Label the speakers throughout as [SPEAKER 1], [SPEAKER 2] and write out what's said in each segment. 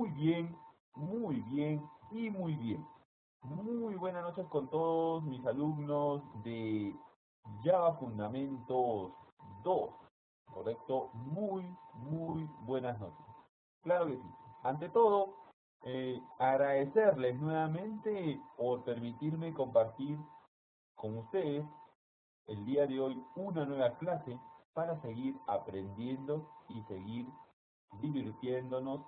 [SPEAKER 1] muy bien y muy bien. Muy buenas noches con todos mis alumnos de Java Fundamentos 2, ¿correcto? Muy buenas noches. Claro que sí. Ante todo, agradecerles nuevamente por permitirme compartir con ustedes el día de hoy una nueva clase para seguir aprendiendo y seguir divirtiéndonos,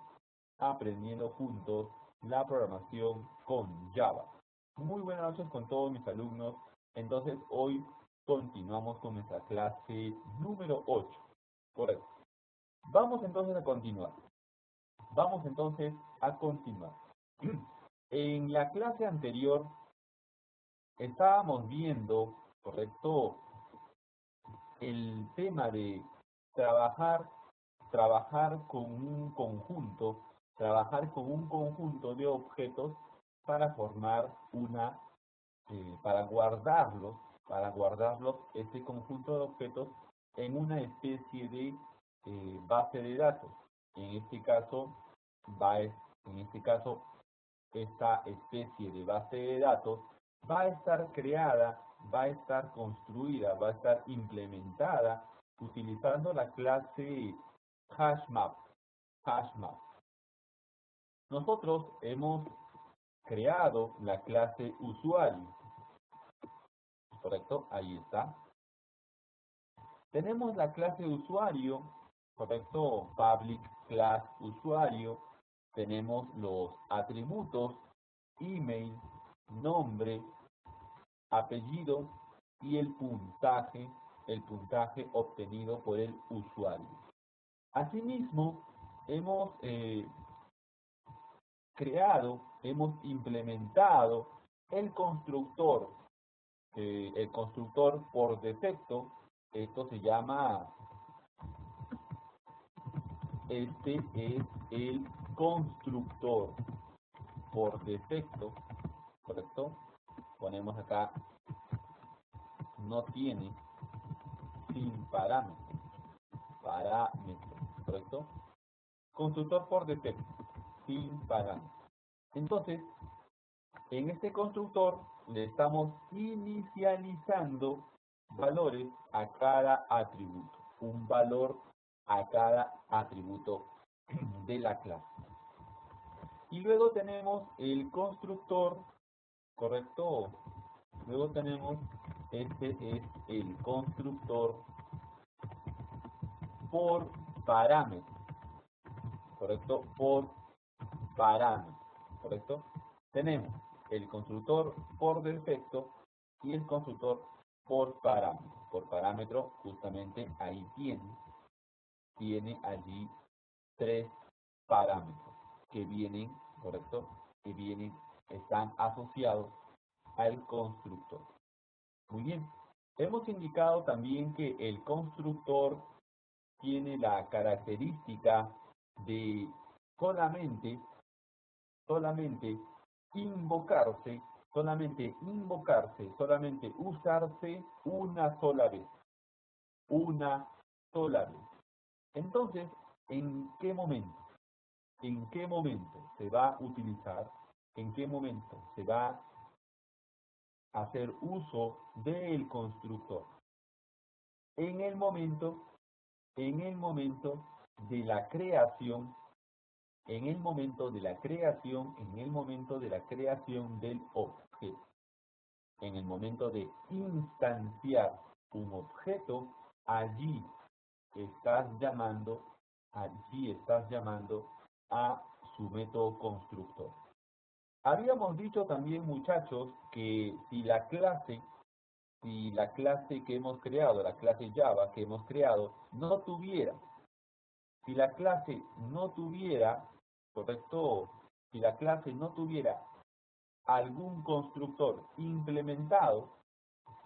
[SPEAKER 1] aprendiendo juntos la programación con Java. Muy buenas noches con todos mis alumnos. Entonces hoy continuamos con nuestra clase número 8. Correcto. Vamos entonces a continuar. Vamos entonces a continuar. En la clase anterior estábamos viendo, correcto, el tema de trabajar, trabajar con un conjunto, trabajar con un conjunto de objetos para formar una, para guardarlos, este conjunto de objetos en una especie de base de datos. En este caso, en este caso, esta especie de base de datos va a estar creada, va a estar construida, va a estar implementada utilizando la clase HashMap. HashMap. Nosotros hemos creado la clase usuario, ¿correcto? Ahí está. Tenemos la clase usuario, ¿correcto? Public class usuario. Tenemos los atributos, email, nombre, apellido y el puntaje obtenido por el usuario. Asimismo, hemos creado, hemos implementado el constructor por defecto. Esto se llama, este es el constructor por defecto, ¿correcto? Ponemos acá, no tiene sin parámetros, ¿correcto? Constructor por defecto, sin parámetros. Entonces, en este constructor le estamos inicializando valores a cada atributo, un valor a cada atributo de la clase. Y luego tenemos el constructor, ¿correcto? Luego tenemos, este es el constructor por parámetro, ¿correcto? Por parámetro, ¿correcto? Tenemos el constructor por defecto y el constructor por parámetro. Por parámetro, justamente ahí tiene allí tres parámetros que vienen, ¿correcto? Que vienen, están asociados al constructor. Muy bien. Hemos indicado también que el constructor tiene la característica de solamente invocarse, solamente usarse una sola vez. Una sola vez. Entonces, ¿en qué momento? ¿En qué momento se va a utilizar? ¿En qué momento se va a hacer uso del constructor? En el momento de la creación, en el momento de la creación del objeto, en el momento de instanciar un objeto, allí estás llamando a su método constructor. Habíamos dicho también, muchachos, que si la clase que hemos creado, la clase Java que hemos creado, no tuviera, si la clase no tuviera, ¿correcto? Si la clase no tuviera algún constructor implementado,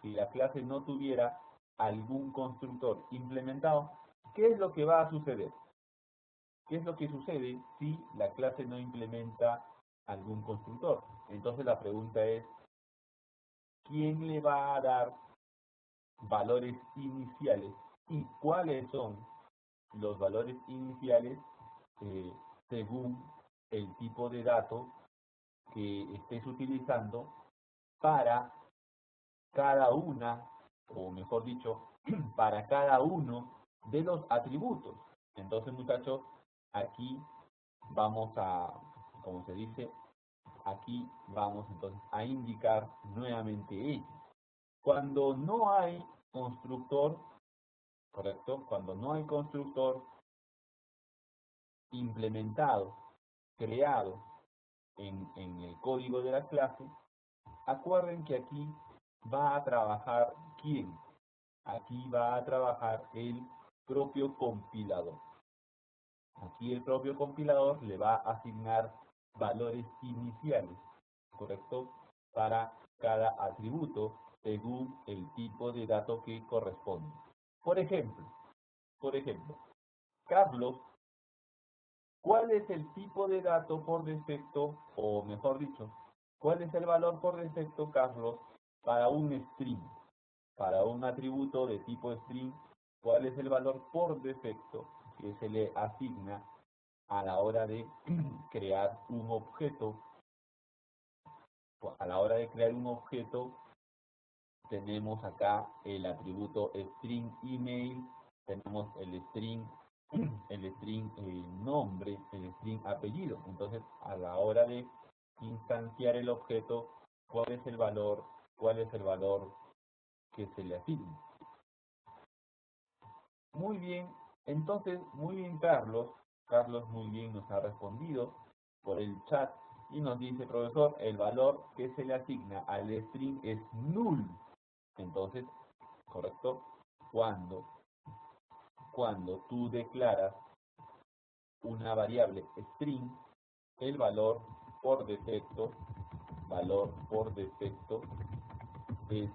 [SPEAKER 1] si la clase no tuviera algún constructor implementado, ¿qué es lo que va a suceder? ¿Qué es lo que sucede si la clase no implementa algún constructor? Entonces la pregunta es, ¿quién le va a dar valores iniciales y cuáles son los valores iniciales eh, según el tipo de dato que estés utilizando para cada una, o mejor dicho, para cada uno de los atributos. Entonces, muchachos, aquí vamos a, como se dice, aquí vamos entonces a indicar nuevamente ello. Cuando no hay constructor, ¿correcto? Cuando no hay constructor implementado, creado en el código de la clase, acuerden que aquí va a trabajar ¿quién? Aquí va a trabajar el propio compilador. Aquí el propio compilador le va a asignar valores iniciales, ¿correcto? Para cada atributo según el tipo de dato que corresponde. Por ejemplo, Carlos, ¿cuál es el tipo de dato por defecto, o mejor dicho, cuál es el valor por defecto, Carlos, para un string? Para un atributo de tipo string, ¿cuál es el valor por defecto que se le asigna a la hora de crear un objeto? A la hora de crear un objeto, tenemos acá el atributo string email, tenemos el string nombre, el string apellido. Entonces, a la hora de instanciar el objeto, ¿cuál es el valor? ¿Cuál es el valor que se le asigna? Muy bien, entonces, muy bien, Carlos. Carlos muy bien nos ha respondido por el chat y nos dice, profesor, el valor que se le asigna al string es null. Entonces, correcto, cuando tú declaras una variable string, el valor por defecto es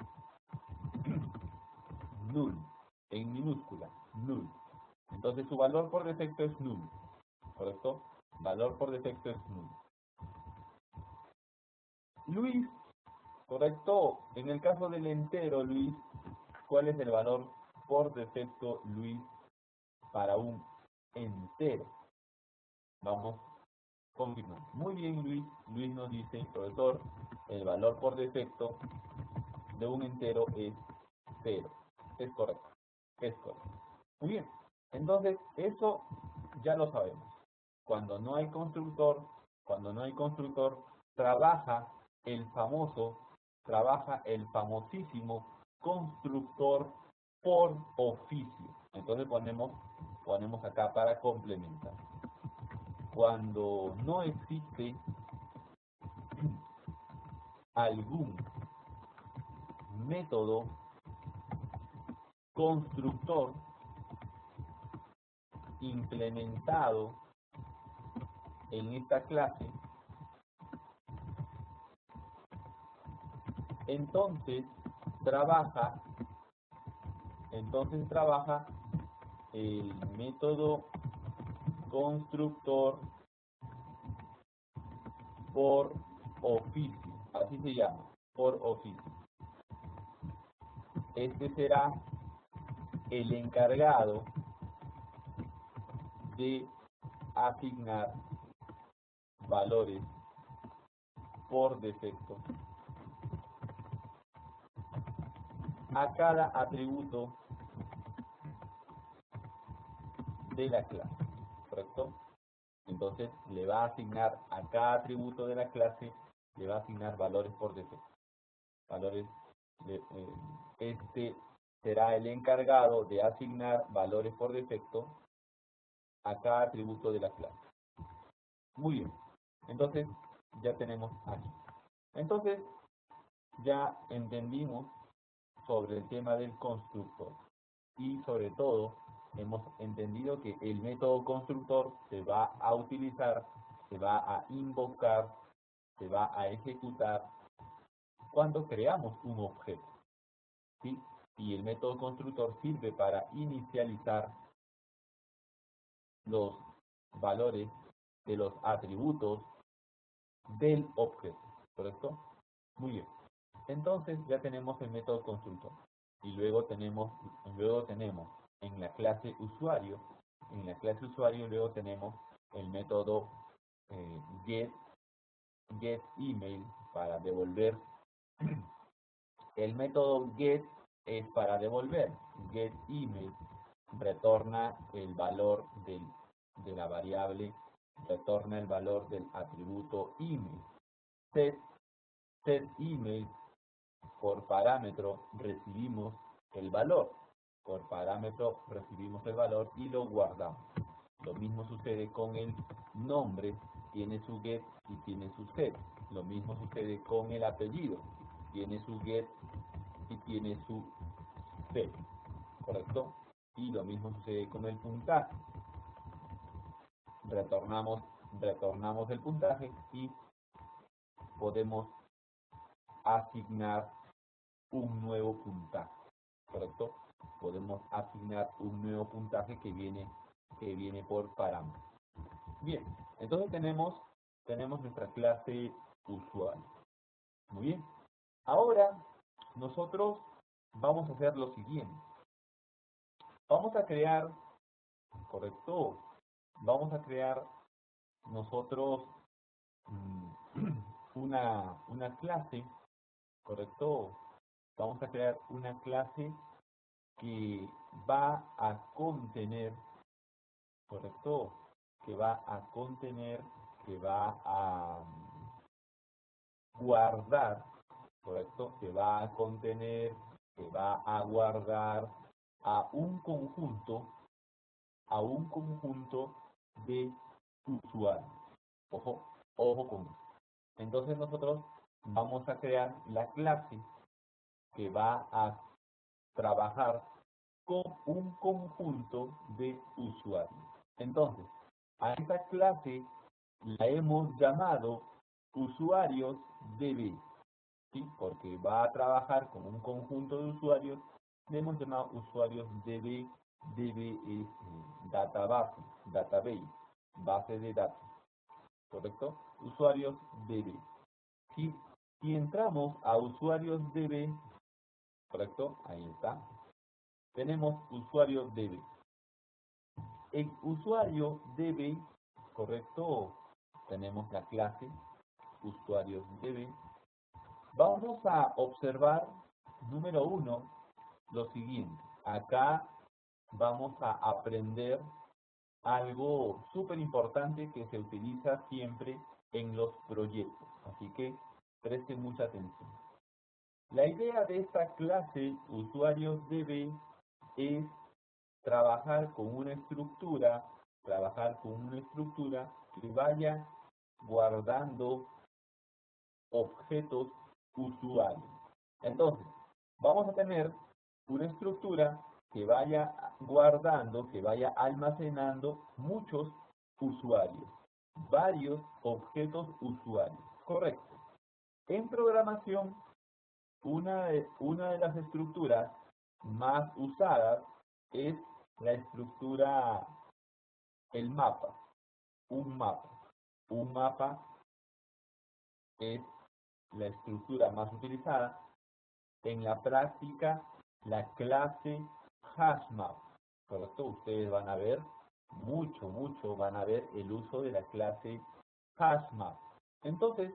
[SPEAKER 1] null, en minúscula, null. Entonces su valor por defecto es null, ¿correcto? Valor por defecto es null. Luis, ¿correcto? En el caso del entero, Luis, ¿cuál es el valor por defecto, Luis, para un entero? Vamos confirmando. Muy bien, Luis. Luis nos dice, profesor, el valor por defecto de un entero es 0. Es correcto. Es correcto. Muy bien. Entonces, eso ya lo sabemos. Cuando no hay constructor, trabaja trabaja el famosísimo constructor por oficio. Entonces ponemos acá para complementar. Cuando no existe algún método constructor implementado en esta clase, entonces trabaja el método constructor por oficio, así se llama, por oficio. Este será el encargado de asignar valores por defecto a cada atributo de la clase, ¿correcto? Entonces le va a asignar a cada atributo de la clase, le va a asignar valores por defecto. Este será el encargado de asignar valores por defecto a cada atributo de la clase. Muy bien. Entonces ya tenemos aquí. Entonces ya entendimos sobre el tema del constructor y sobre todo hemos entendido que el método constructor se va a utilizar, se va a invocar, se va a ejecutar cuando creamos un objeto, ¿sí? Y el método constructor sirve para inicializar los valores de los atributos del objeto, ¿correcto? Muy bien. Entonces ya tenemos el método constructor y luego tenemos en la clase usuario luego tenemos el método get, get email para devolver. El método get es para devolver. Get email retorna el valor de la variable, retorna el valor del atributo email. Set email, por parámetro recibimos el valor. Por parámetro recibimos el valor y lo guardamos. Lo mismo sucede con el nombre, tiene su get y tiene su set. Lo mismo sucede con el apellido, tiene su get y tiene su set, ¿correcto? Y lo mismo sucede con el puntaje. Retornamos el puntaje y podemos asignar un nuevo puntaje, ¿correcto? Podemos asignar un nuevo puntaje que viene por parámetro. Bien, entonces tenemos nuestra clase usuario. Muy bien. Ahora nosotros vamos a hacer lo siguiente. Vamos a crear, ¿correcto? Vamos a crear nosotros una clase, ¿correcto? Vamos a crear una clase que va a contener, ¿correcto? Que va a contener, que va a guardar, ¿correcto? Que va a contener, que va a guardar a un conjunto de usuarios. Ojo con eso. Entonces nosotros vamos a crear la clase que va a trabajar con un conjunto de usuarios. Entonces, a esta clase la hemos llamado usuarios DB, ¿sí? Porque va a trabajar con un conjunto de usuarios, le hemos llamado usuarios DB. DB es database, base de datos, ¿correcto? Usuarios DB. Si entramos a usuarios DB, ¿correcto? Ahí está. Tenemos usuario DB. En usuario DB, ¿correcto? Tenemos la clase usuarios DB. Vamos a observar, número 1, lo siguiente. Acá vamos a aprender algo súper importante que se utiliza siempre en los proyectos. Así que presten mucha atención. La idea de esta clase usuarios DB es trabajar con una estructura que vaya guardando objetos usuarios. Entonces, vamos a tener una estructura que vaya guardando, que vaya almacenando muchos usuarios, varios objetos usuarios. Correcto. En programación, una de las estructuras más usadas es la estructura, el mapa, un mapa. Un mapa es la estructura más utilizada. En la práctica, la clase HashMap, ¿correcto? Ustedes van a ver van a ver el uso de la clase HashMap. Entonces,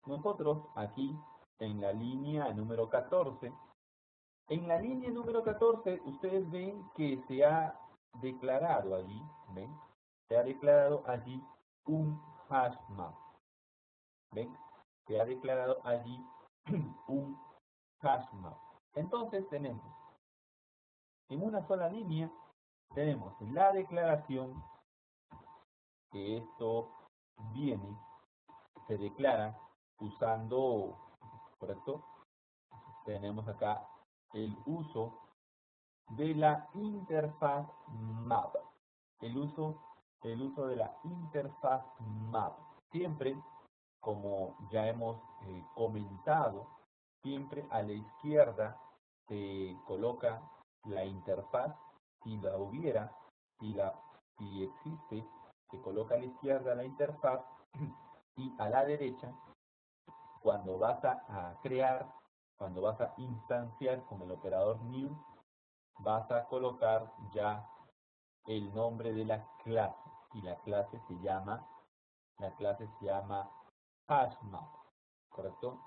[SPEAKER 1] nosotros aquí en la línea número 14, ustedes ven que se ha declarado allí, ¿ven? Se ha declarado allí un HashMap, ¿ven? Se ha declarado allí un HashMap. Entonces tenemos, en una sola línea, tenemos la declaración, que esto viene, se declara usando, ¿correcto? Tenemos acá el uso de la interfaz map. El uso de la interfaz map. Siempre, como ya hemos comentado, siempre a la izquierda se coloca la interfaz, si la hubiera, si existe, se coloca a la izquierda la interfaz y a la derecha, cuando vas a crear, cuando vas a instanciar con el operador new, vas a colocar ya el nombre de la clase y la clase se llama La clase se llama hashmap, ¿correcto?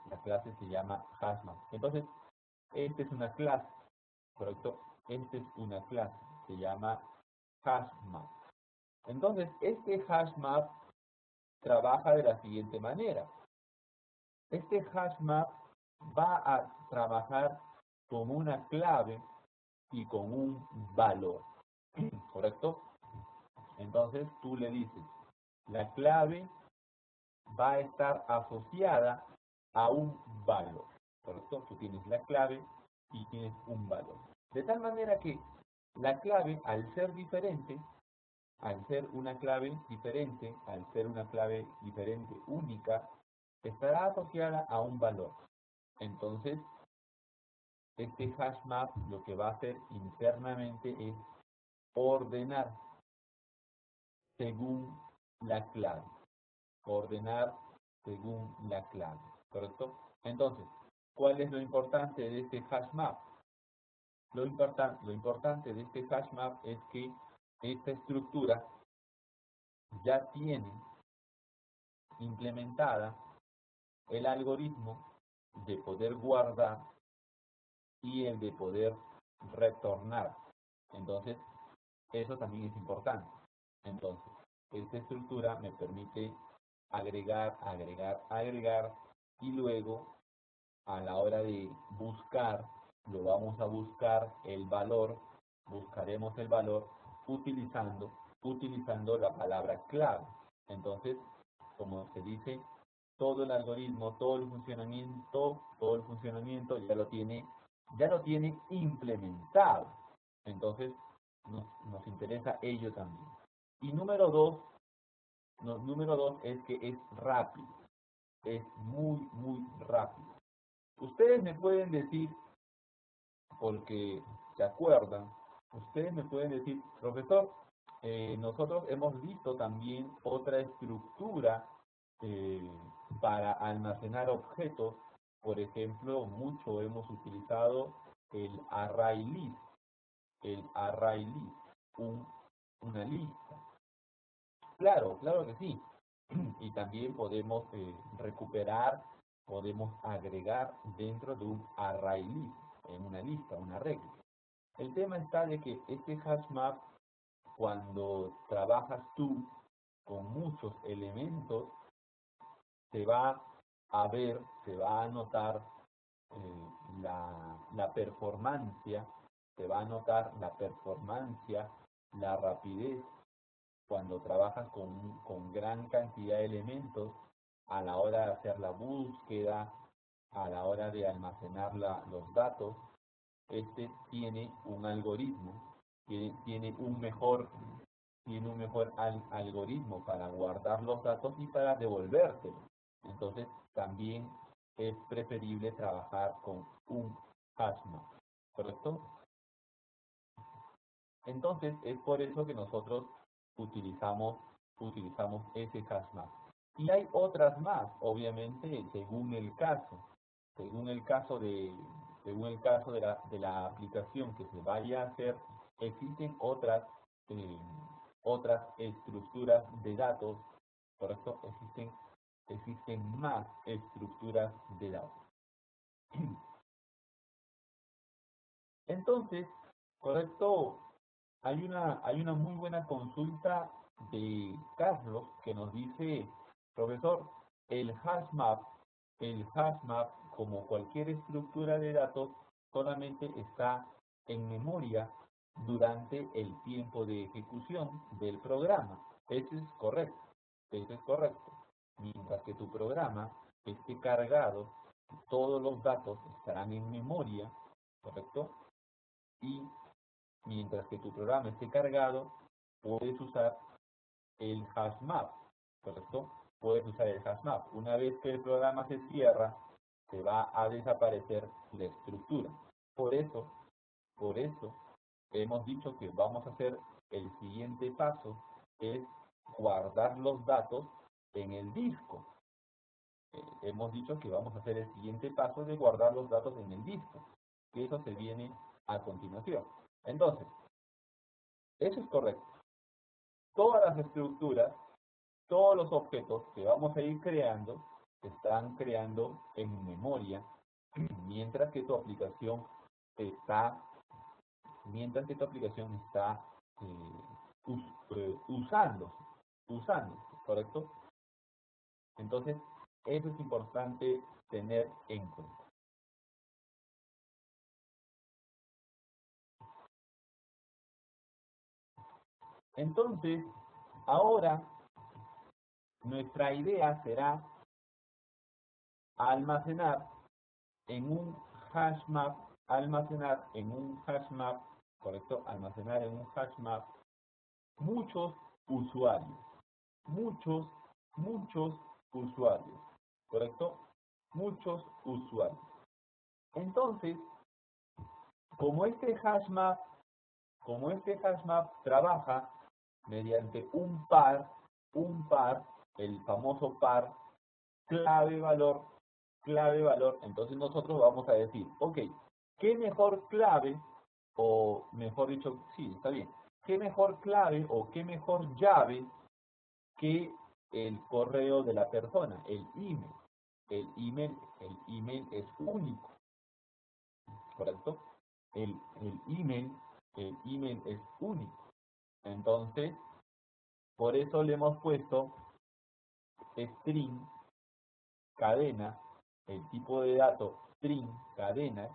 [SPEAKER 1] La clase se llama hashmap. Entonces, esta es una clase, ¿correcto? Esta es una clase, se llama hashmap. Entonces, este hashmap trabaja de la siguiente manera. Este hashmap va a trabajar con una clave y con un valor, ¿correcto? Entonces tú le dices, la clave va a estar asociada a un valor, ¿correcto? Tú tienes la clave y tienes un valor. De tal manera que la clave, al ser diferente, al ser una clave diferente, al ser una clave diferente, única, estará asociada a un valor. Entonces, este hashmap lo que va a hacer internamente es ordenar según la clave. Ordenar según la clave, ¿correcto? Entonces, ¿cuál es lo importante de este hashmap? Lo importante de este hashmap es que esta estructura ya tiene implementada el algoritmo de poder guardar y el de poder retornar. Entonces, eso también es importante. Entonces, esta estructura me permite agregar, agregar, agregar y luego a la hora de buscar, lo vamos a buscar el valor, buscaremos el valor utilizando la palabra clave. Entonces, como se dice, todo el algoritmo, todo el funcionamiento ya lo tiene implementado. Entonces, nos interesa ello también. Y número dos es que es rápido, es muy, muy rápido. Ustedes me pueden decir, porque se acuerdan, ustedes me pueden decir, profesor, nosotros hemos visto también otra estructura eh, para almacenar objetos. Por ejemplo, mucho hemos utilizado el array list, un, una lista. Claro, claro que sí. Y también podemos recuperar, podemos agregar dentro de un array list, en una lista, una regla. El tema está de que este hashmap, cuando trabajas tú con muchos elementos, se va a ver, se va a notar la performancia, se va a notar la performancia, la rapidez cuando trabajas con gran cantidad de elementos a la hora de hacer la búsqueda, a la hora de almacenar los datos. Este tiene un algoritmo, tiene un mejor algoritmo para guardar los datos y para devolvértelos. Entonces, también es preferible trabajar con un hashmap, ¿correcto? Entonces, es por eso que nosotros utilizamos, utilizamos ese hashmap. Y hay otras más, obviamente, según el caso. Según el caso según el caso de la aplicación que se vaya a hacer, existen eh, otras estructuras de datos, ¿correcto? Existen más estructuras de datos. Entonces, ¿correcto? Hay una muy buena consulta de Carlos que nos dice, profesor, el hashmap, el hashmap, como cualquier estructura de datos, solamente está en memoria durante el tiempo de ejecución del programa. Eso es correcto, eso es correcto. Mientras que tu programa esté cargado, todos los datos estarán en memoria, ¿correcto? Y mientras que tu programa esté cargado, puedes usar el hashmap, ¿correcto? Puedes usar el hashmap. Una vez que el programa se cierra, se va a desaparecer la estructura. Por eso, por eso, hemos dicho que vamos a hacer el siguiente paso, es guardar los datos en el disco. Hemos dicho que vamos a hacer el siguiente paso de guardar los datos en el disco, que eso se viene a continuación. Entonces, eso es correcto. Todas las estructuras, todos los objetos que vamos a ir creando se están creando en memoria, mientras que tu aplicación está, usando, ¿correcto? Entonces, eso es importante tener en cuenta. Entonces, ahora nuestra idea será almacenar en un hash map, ¿correcto? Almacenar en un hash map muchos usuarios, muchos usuarios, ¿correcto? Muchos usuarios. Entonces, como este hash map trabaja mediante un par, el famoso par clave-valor, entonces nosotros vamos a decir, ok, ¿qué mejor clave, o mejor dicho, sí, está bien, qué mejor clave o qué mejor llave que el correo de la persona, el email? El email es único, ¿correcto? El email es único. Entonces, por eso le hemos puesto string, cadena, el tipo de dato string, cadena,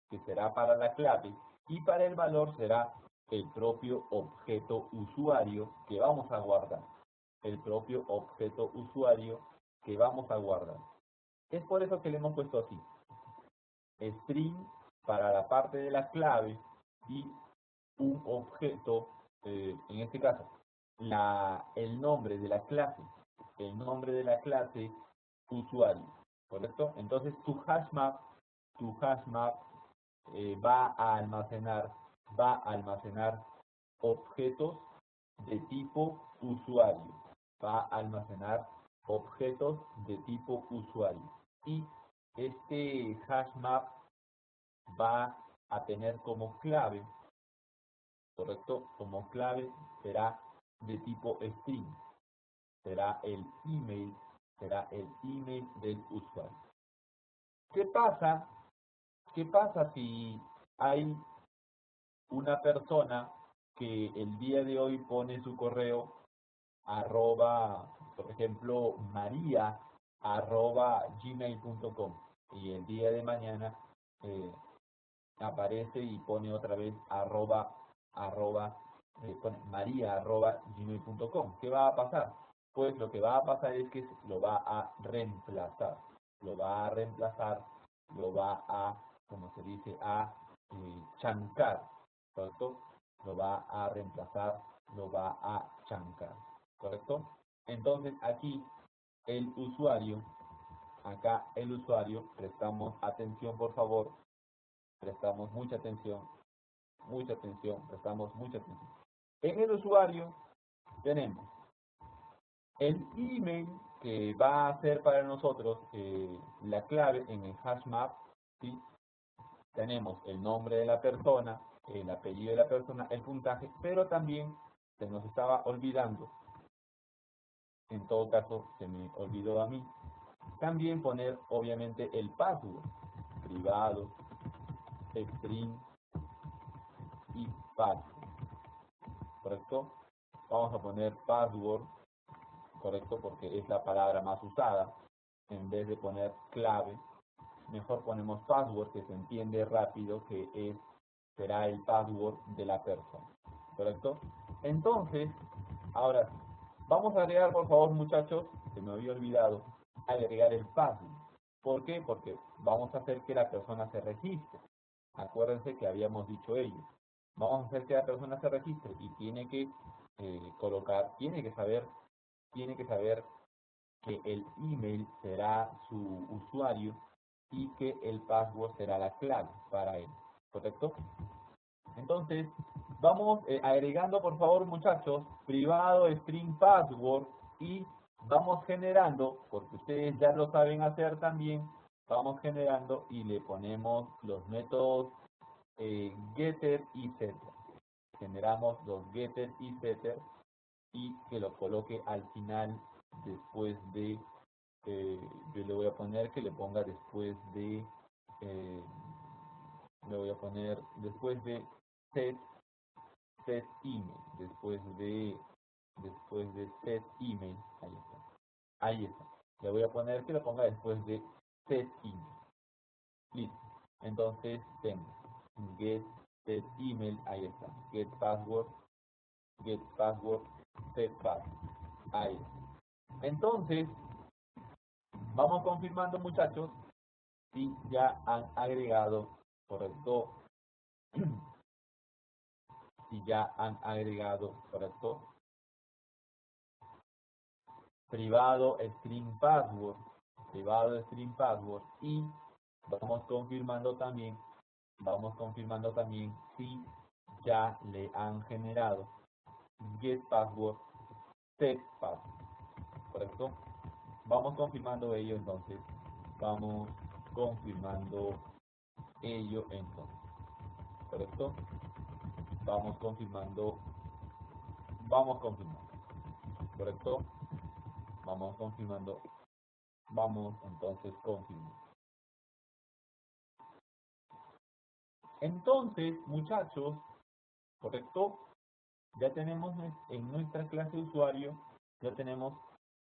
[SPEAKER 1] que será para la clave, y para el valor será el propio objeto usuario que vamos a guardar. El propio objeto usuario que vamos a guardar. Es por eso que le hemos puesto así. String para la parte de la clave y un objeto, en este caso, el nombre de la clase, usuario, ¿correcto? Entonces tu hash map va a almacenar objetos de tipo usuario, y este hash map va a tener como clave, ¿correcto? Como clave será de tipo string, será el email del usuario. ¿Qué pasa si hay una persona que el día de hoy pone su correo por ejemplo, maria@gmail.com, y el día de mañana aparece y pone otra vez pone maria@gmail.com? ¿Qué va a pasar? Pues lo que va a pasar es que lo va a reemplazar, como se dice, chancar, ¿correcto? Lo va a reemplazar, lo va a chancar, ¿correcto? Entonces aquí acá el usuario, prestamos atención por favor, prestamos mucha atención, prestamos mucha atención. En el usuario tenemos el email, que va a ser para nosotros la clave en el hash map, ¿sí? Tenemos el nombre de la persona, el apellido de la persona, el puntaje, pero también se nos estaba olvidando, en todo caso se me olvidó a mí, también poner obviamente el password, privado, string y password, ¿correcto? Vamos a poner password, ¿correcto? Porque es la palabra más usada. En vez de poner clave, mejor ponemos password, que se entiende rápido que será el password de la persona, ¿correcto? Entonces, ahora sí, vamos a agregar, por favor, muchachos, se me había olvidado, agregar el password. ¿Por qué? Porque vamos a hacer que la persona se registre. Acuérdense que habíamos dicho ello. Vamos a hacer que la persona se registre y tiene que tiene que saber que el email será su usuario y que el password será la clave para él, ¿correcto? Entonces, vamos agregando, por favor, muchachos, privado, string, password, y vamos generando, porque ustedes ya lo saben hacer también, vamos generando y le ponemos los métodos getter y setter. Generamos los getter y setter y que los coloque al final después de, yo le voy a poner que le ponga después de, eh, le voy a poner después de set, set email, después de set email, ahí está, le voy a poner que lo ponga después de set email, listo, entonces tengo get set email, ahí está, get password, set password, ahí está. Entonces, vamos confirmando, muchachos, si ya han agregado, correcto, si ya han agregado, correcto, privado string password, y vamos confirmando también si ya le han generado get password, set password, correcto. Vamos confirmando ello entonces, vamos confirmando ello entonces, correcto. Vamos confirmando, correcto. Vamos confirmando, vamos entonces confirmando. Entonces, muchachos, correcto, ya tenemos en nuestra clase de usuario, ya tenemos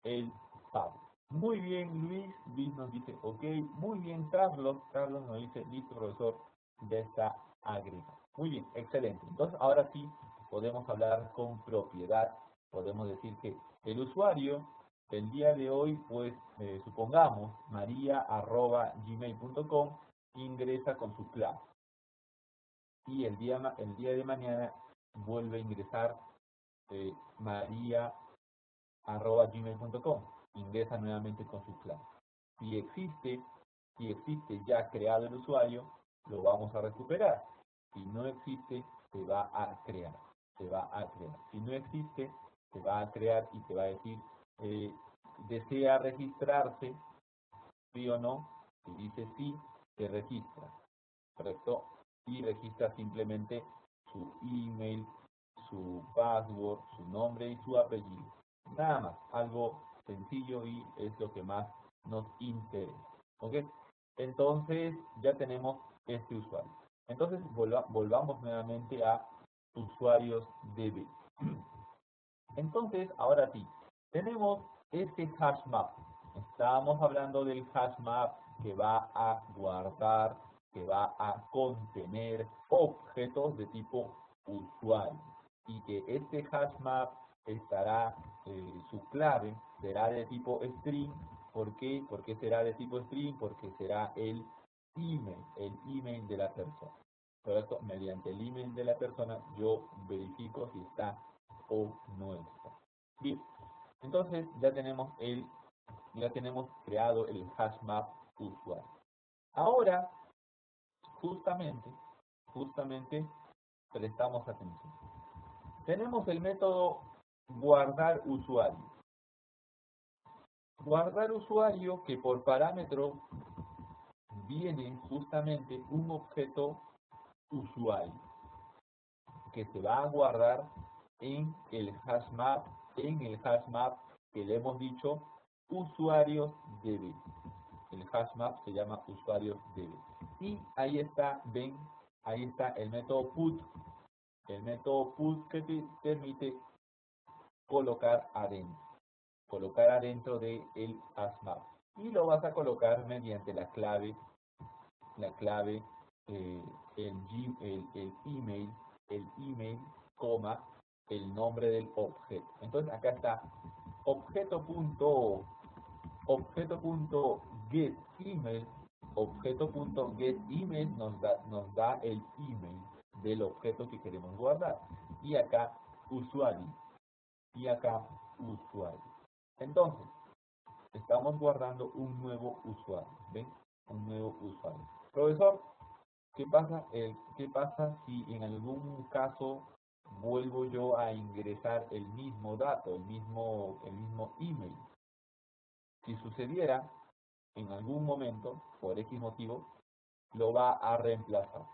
[SPEAKER 1] el pago. Muy bien, Luis nos dice, ok, muy bien, Carlos nos dice, listo, profesor, ya está agregado. Muy bien, excelente. Entonces, ahora sí, podemos hablar con propiedad, podemos decir que el usuario el día de hoy, pues, supongamos, maria@gmail.com, ingresa con su clave. Y el día de mañana vuelve a ingresar maria@gmail.com, ingresa nuevamente con su clave. Si existe ya creado el usuario, lo vamos a recuperar. Si no existe, se va a crear. Si no existe, se va a crear y te va a decir, desea registrarse, sí o no. Si dice sí, se registra, ¿correcto? Y registra simplemente su email, su password, su nombre y su apellido. Nada más, algo sencillo y es lo que más nos interesa. ¿Ok? Entonces ya tenemos este usuario. Entonces volvamos nuevamente a usuarios DB. Entonces, ahora sí, tenemos este hash map. Estábamos hablando del hash map que va a guardar, que va a contener objetos de tipo usuario. Y que este hash map estará, su clave será de tipo string. ¿Por qué? ¿Por qué será de tipo string? Porque será el email de la persona. ¿Correcto? Mediante el email de la persona yo verifico si está o no está. Bien, entonces ya tenemos creado el hash map usuario. Ahora, justamente prestamos atención. Tenemos el método guardar usuario. Guardar usuario que por parámetro viene justamente un objeto usuario que se va a guardar en el hash map, que le hemos dicho usuarios DB. El hash map se llama usuarios DB. Y ahí está, ven, ahí está el método put que te permite colocar adentro de el hash map. Y lo vas a colocar mediante la clave, eh, el email, coma, el nombre del objeto. Entonces acá está objeto.getEmail, objeto.getEmail nos da el email del objeto que queremos guardar. Y acá usuario. Entonces, estamos guardando un nuevo usuario. ¿Ven? Un nuevo usuario. Profesor, ¿qué pasa si en algún caso vuelvo yo a ingresar el mismo dato, el mismo email? Si sucediera, en algún momento, por X motivo, lo va a reemplazar.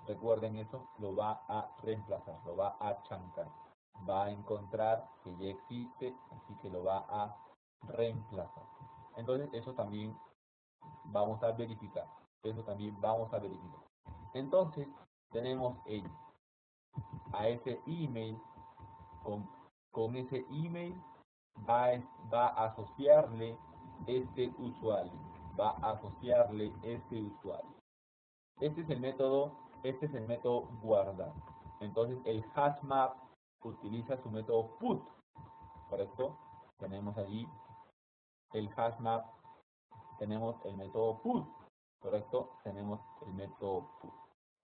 [SPEAKER 1] Recuerden eso, lo va a reemplazar, lo va a chancar. Va a encontrar que ya existe, así que lo va a reemplazar. Entonces, eso también vamos a verificar. Eso también vamos a verificar. Entonces, tenemos a ese email, con ese email va a asociarle este usuario. Va a asociarle este usuario. Este es el método guardar. Entonces, el HashMap utiliza su método put, ¿correcto? Tenemos allí el HashMap, tenemos el método put, ¿correcto? Tenemos el método put.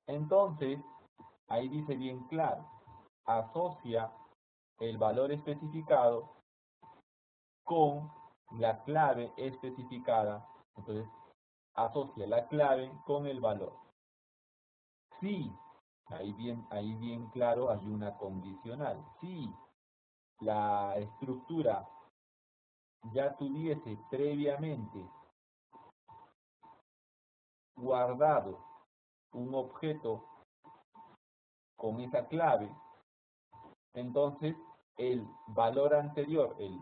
[SPEAKER 1] Entonces, ahí dice bien claro, asocia el valor especificado con la clave especificada. Entonces, asocia la clave con el valor. Sí, ahí bien claro hay una condicional. Si la estructura ya tuviese previamente guardado un objeto con esa clave, entonces el valor anterior, el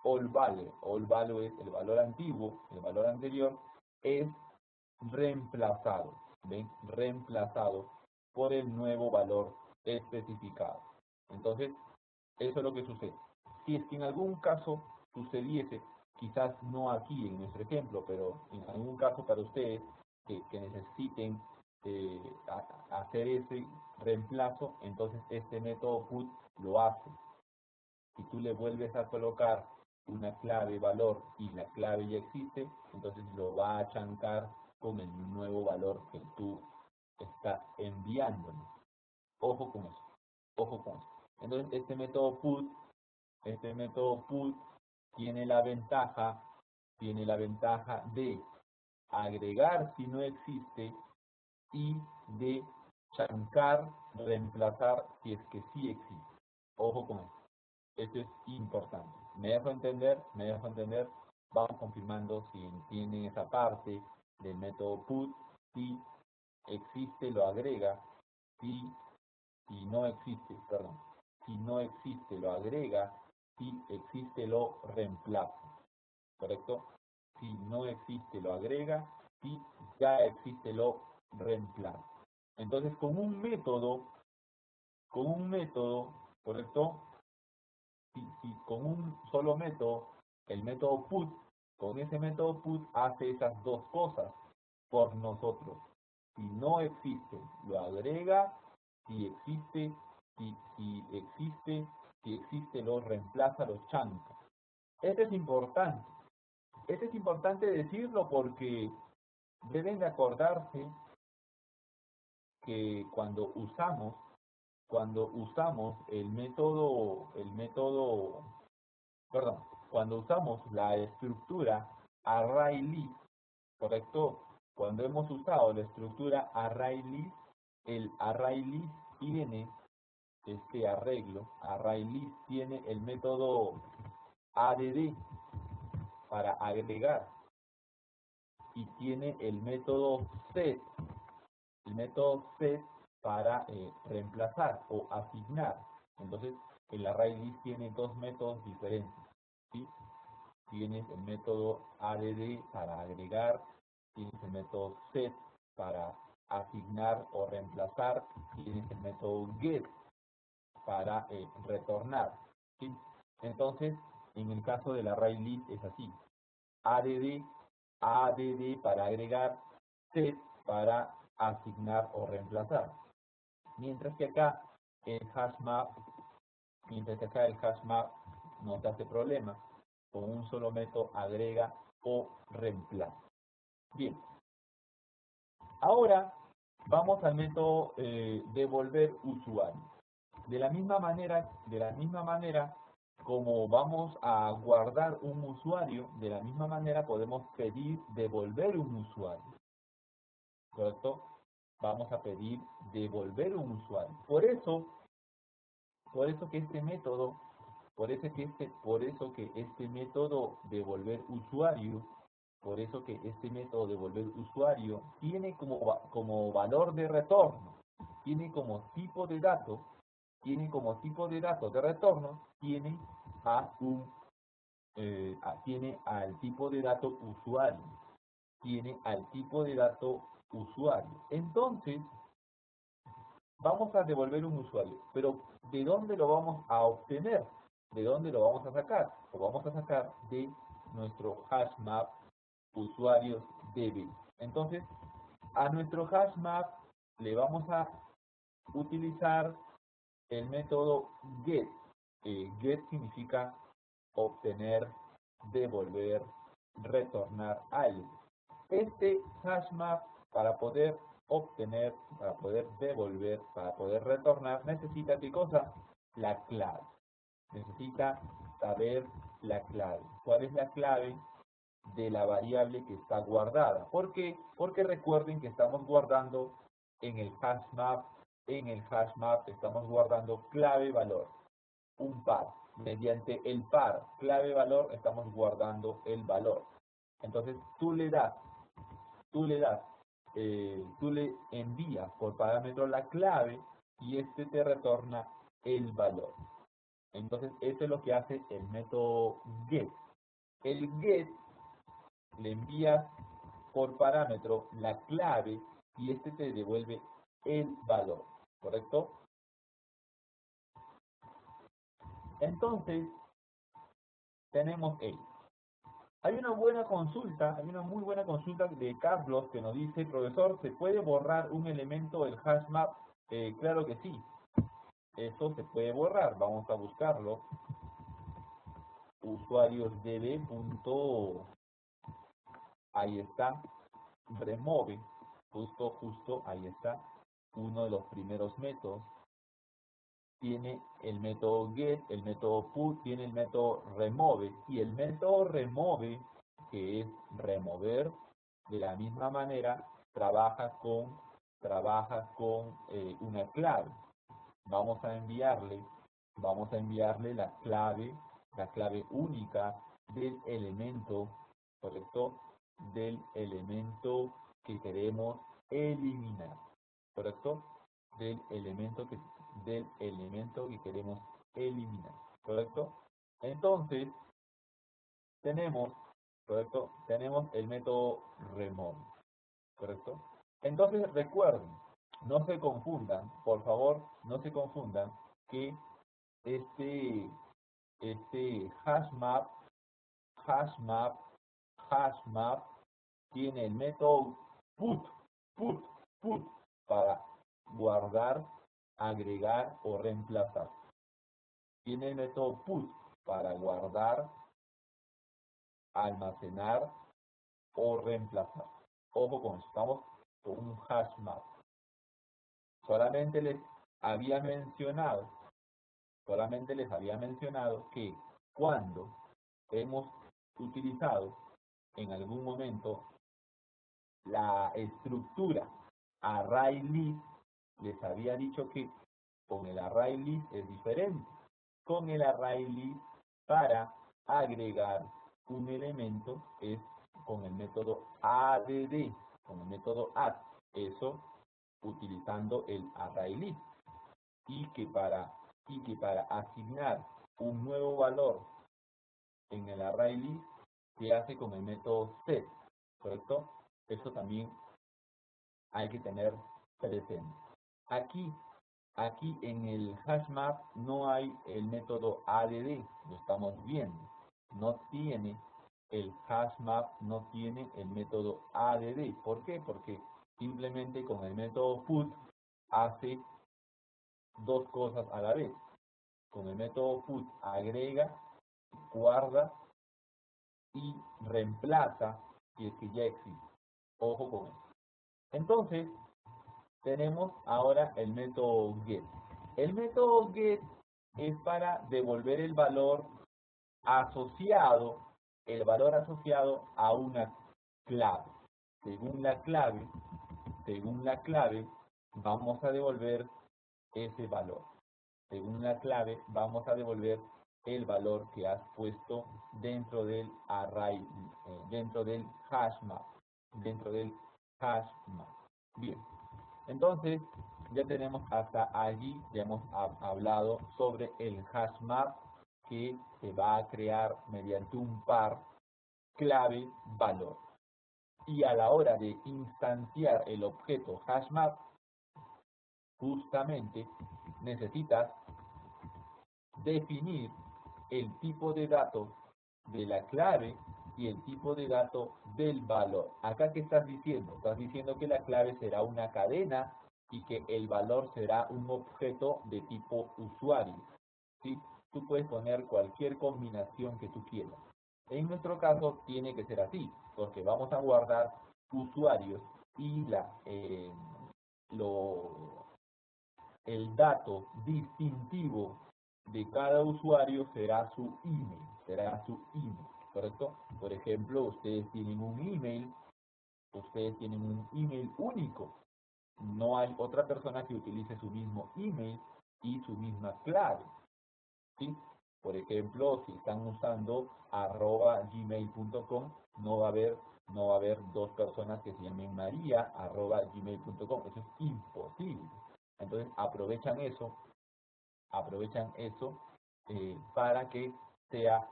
[SPEAKER 1] all value es el valor antiguo, el valor anterior es reemplazado, ¿ven? Reemplazado por el nuevo valor especificado. Entonces, eso es lo que sucede. Si es que en algún caso sucediese, quizás no aquí en nuestro ejemplo, pero en algún caso para ustedes que necesiten hacer ese reemplazo, entonces este método put lo hace. Si tú le vuelves a colocar una clave valor y la clave ya existe, entonces lo va a chancar con el nuevo valor que tú estás enviándole. Ojo con eso, ojo con eso. Entonces este método put tiene la ventaja de agregar si no existe y de chancar, reemplazar si es que sí existe. Ojo con eso. Esto es importante. ¿Me dejo entender? ¿Me dejo entender? Vamos confirmando si entienden esa parte del método put. Si existe, lo agrega. Si no existe, perdón. Si no existe, lo agrega. Si existe, lo reemplaza. ¿Correcto? Si no existe, lo agrega. Si ya existe, lo reemplaza. Entonces, con un método, ¿correcto? Si con un solo método, el método put, con ese método put hace esas dos cosas por nosotros. Si no existe, lo agrega. Si existe, si existe, lo reemplaza, lo chanca. Esto es importante. Esto es importante decirlo porque deben de acordarse que cuando usamos cuando usamos la estructura ArrayList, ¿correcto? Cuando hemos usado la estructura ArrayList, el ArrayList tiene este arreglo, ArrayList tiene el método add para agregar y tiene el método set para reemplazar o asignar. Entonces, el ArrayList tiene dos métodos diferentes, ¿sí? Tienes el método add para agregar, tienes el método set para asignar o reemplazar, tienes el método get para retornar, ¿sí? Entonces, en el caso del ArrayList es así: add para agregar, set para asignar o reemplazar. Mientras que acá el HashMap no te hace problema, con un solo método agrega o reemplaza. Bien, ahora vamos al método devolver usuario. De la misma manera como vamos a guardar un usuario, de la misma manera podemos pedir devolver un usuario, ¿correcto? Vamos a pedir devolver un usuario. Por eso que este método devolver usuario, tiene como valor de retorno, tiene como tipo de dato de retorno, tiene a un tiene al tipo de dato usuario. Tiene al tipo de dato usuario. Entonces, vamos a devolver un usuario. Pero, ¿de dónde lo vamos a obtener? ¿De dónde lo vamos a sacar? Lo vamos a sacar de nuestro hash map usuarios DB. Entonces, a nuestro hash map le vamos a utilizar el método get. Get significa obtener, devolver, retornar algo. Este hash map, para poder obtener, para poder devolver, para poder retornar, necesita ¿qué cosa? La clave. Necesita saber la clave. ¿Cuál es la clave de la variable que está guardada? ¿Por qué? Porque recuerden que estamos guardando en el hash map, estamos guardando clave valor, un par. Mediante el par clave valor estamos guardando el valor. Entonces tú le envías por parámetro la clave y este te retorna el valor. Entonces eso es lo que hace el método get. El get le envías por parámetro la clave y este te devuelve el valor, ¿correcto? Entonces tenemos esto. Hay una muy buena consulta de Carlos que nos dice: profesor, ¿se puede borrar un elemento del hash map? Claro que sí, eso se puede borrar. Vamos a buscarlo. Usuarios db. Ahí está, remove, justo, ahí está, uno de los primeros métodos. Tiene el método get, el método put, tiene el método remove, y el método remove, que es remover, de la misma manera trabaja con una clave. Vamos a enviarle la clave única del elemento, ¿correcto? Del elemento que queremos eliminar, ¿correcto? Del elemento que queremos eliminar, ¿correcto? Entonces, tenemos, ¿correcto? Tenemos el método remove, ¿correcto? Entonces, recuerden, no se confundan, por favor, no se confundan que este hash map tiene el método put, put para guardar, agregar o reemplazar. Tiene el método put para guardar, almacenar o reemplazar. Ojo con eso, estamos con un hash map. Solamente les había mencionado que cuando hemos utilizado en algún momento la estructura ArrayList, les había dicho que con el ArrayList es diferente. Con el ArrayList, para agregar un elemento es con el método add, con el método add, eso utilizando el ArrayList, y que para asignar un nuevo valor en el ArrayList se hace con el método set, ¿correcto? Eso también hay que tener presente. Aquí en el hash map no hay el método add, lo estamos viendo. No tiene el hash map, no tiene el método add. ¿Por qué? Porque simplemente con el método put hace dos cosas a la vez. Con el método put agrega, guarda y reemplaza si es que ya existe. Ojo con eso. Entonces, tenemos ahora el método get. El método get es para devolver el valor asociado a una clave. Según la clave, vamos a devolver ese valor. Según la clave, vamos a devolver el valor que has puesto dentro del array, dentro del hash map. Bien. Entonces, ya tenemos hasta allí, ya hemos hablado sobre el hash map, que se va a crear mediante un par clave-valor. Y a la hora de instanciar el objeto HashMap, justamente necesitas definir el tipo de dato de la clave y el tipo de dato del valor. Acá, ¿qué estás diciendo? Estás diciendo que la clave será una cadena y que el valor será un objeto de tipo usuario, ¿sí? Tú puedes poner cualquier combinación que tú quieras. En nuestro caso tiene que ser así, porque vamos a guardar usuarios y el dato distintivo de cada usuario será su email, ¿correcto? Por ejemplo, ustedes tienen un email único. No hay otra persona que utilice su mismo email y su misma clave, ¿sí? Por ejemplo, si están usando @gmail.com, no va a haber dos personas que se llamen María @gmail.com. Eso es imposible. Entonces aprovechan eso para que sea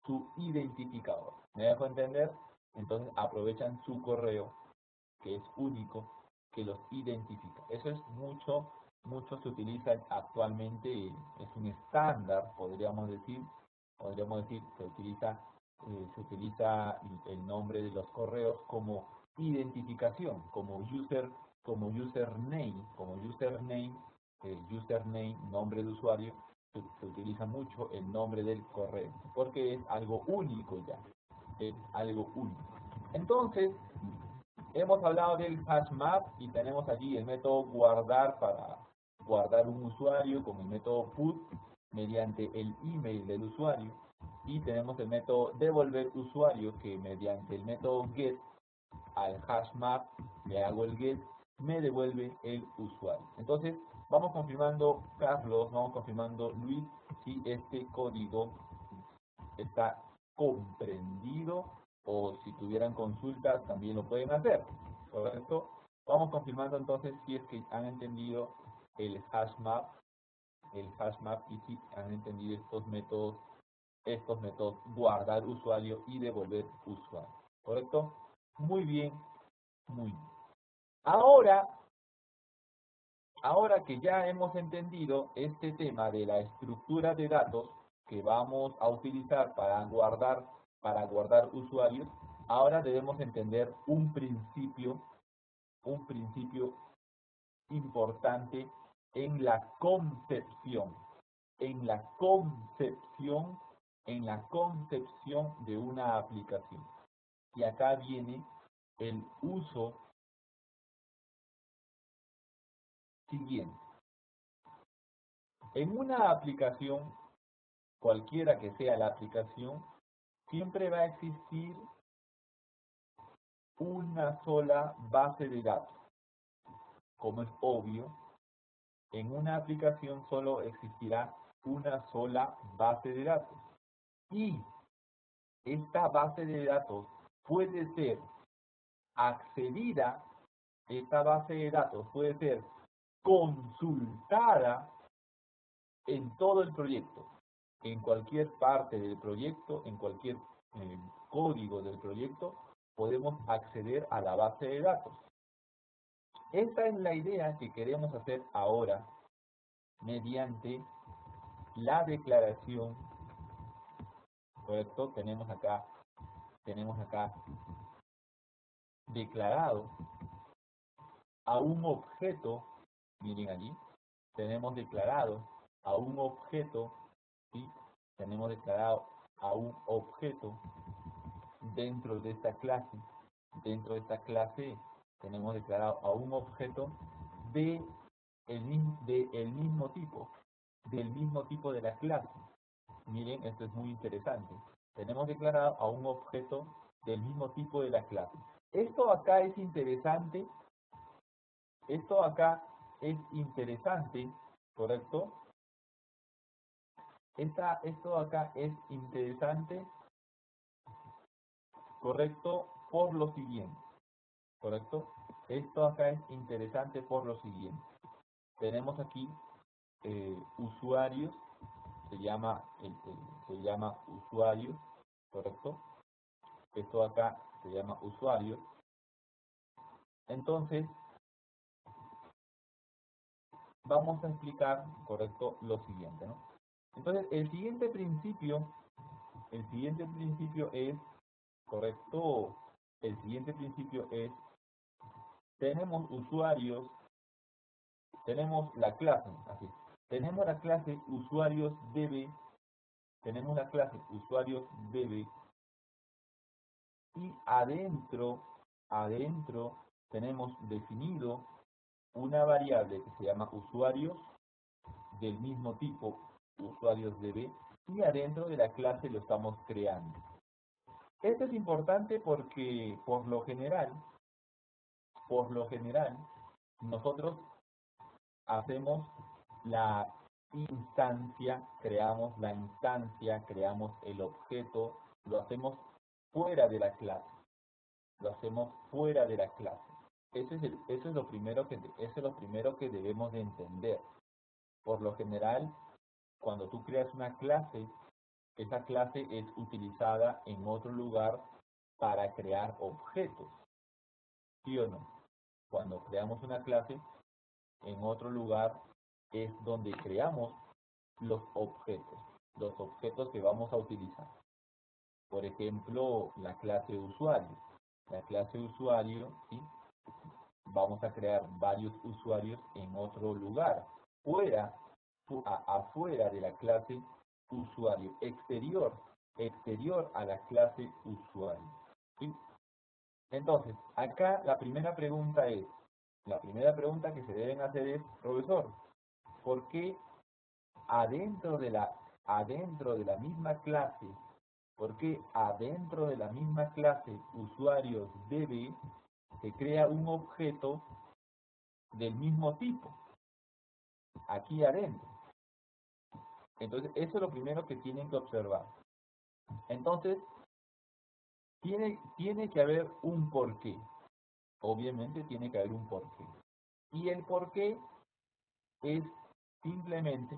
[SPEAKER 1] su identificador. ¿Me dejo entender? Entonces aprovechan su correo, que es único, que los identifica. Eso es mucho se utiliza actualmente, es un estándar, podríamos decir, se utiliza el nombre de los correos como identificación, username, nombre de usuario, se utiliza mucho el nombre del correo, porque es algo único ya, es algo único. Entonces, hemos hablado del HashMap y tenemos allí el método guardar para guardar un usuario con el método put mediante el email del usuario, y tenemos el método devolver usuario, que mediante el método get al HashMap le hago el get, me devuelve el usuario. Entonces vamos confirmando, Carlos, vamos confirmando, Luis, si este código está comprendido, o si tuvieran consultas también lo pueden hacer, ¿correcto? Vamos confirmando entonces si es que han entendido el HashMap y si han entendido estos métodos guardar usuario y devolver usuario, ¿correcto? Muy bien, muy bien. Ahora que ya hemos entendido este tema de la estructura de datos que vamos a utilizar para guardar usuarios, ahora debemos entender un principio importante en la concepción, en la concepción, en la concepción de una aplicación. Y acá viene el uso siguiente. En una aplicación, cualquiera que sea la aplicación, siempre va a existir una sola base de datos. Como es obvio, en una aplicación solo existirá una sola base de datos. Y esta base de datos puede ser accedida, esta base de datos puede ser consultada en todo el proyecto, en cualquier parte del proyecto, en cualquier código del proyecto, podemos acceder a la base de datos. Esta es la idea que queremos hacer ahora mediante la declaración, ¿correcto? Tenemos acá declarado a un objeto, miren allí, tenemos declarado a un objeto, ¿sí? Tenemos declarado a un objeto dentro de esta clase. Dentro de esta clase tenemos declarado a un objeto del mismo tipo de la clase. Miren, esto es muy interesante. Tenemos declarado a un objeto del mismo tipo de la clase. Esto acá es interesante. Esto acá es interesante, ¿correcto? Esto acá es interesante, ¿correcto? Por lo siguiente, ¿correcto? Esto acá es interesante por lo siguiente. Tenemos aquí usuarios se llama usuario, ¿correcto? Esto acá se llama usuario. Entonces, vamos a explicar, ¿correcto?, lo siguiente, ¿no? Entonces, el siguiente principio es, ¿correcto? El siguiente principio es, tenemos usuarios, tenemos la clase, así, tenemos la clase usuarios db, tenemos la clase usuarios db, y adentro tenemos definido una variable que se llama usuarios del mismo tipo, usuarios db, y adentro de la clase lo estamos creando. Esto es importante porque por lo general, nosotros hacemos la instancia, creamos el objeto, lo hacemos fuera de la clase, eso es lo primero que debemos de entender. Por lo general, cuando tú creas una clase, esa clase es utilizada en otro lugar para crear objetos, ¿sí o no? Cuando creamos una clase, en otro lugar es donde creamos los objetos que vamos a utilizar. Por ejemplo, la clase usuario. La clase usuario, ¿sí?, vamos a crear varios usuarios en otro lugar, afuera de la clase usuario, exterior a la clase usuario, ¿sí? Entonces, acá la primera pregunta que se deben hacer es, profesor, ¿por qué adentro de la misma clase, usuarios db, se crea un objeto del mismo tipo, aquí adentro? Entonces, eso es lo primero que tienen que observar. Entonces, tiene que haber un porqué. Obviamente tiene que haber un porqué. Y el porqué es simplemente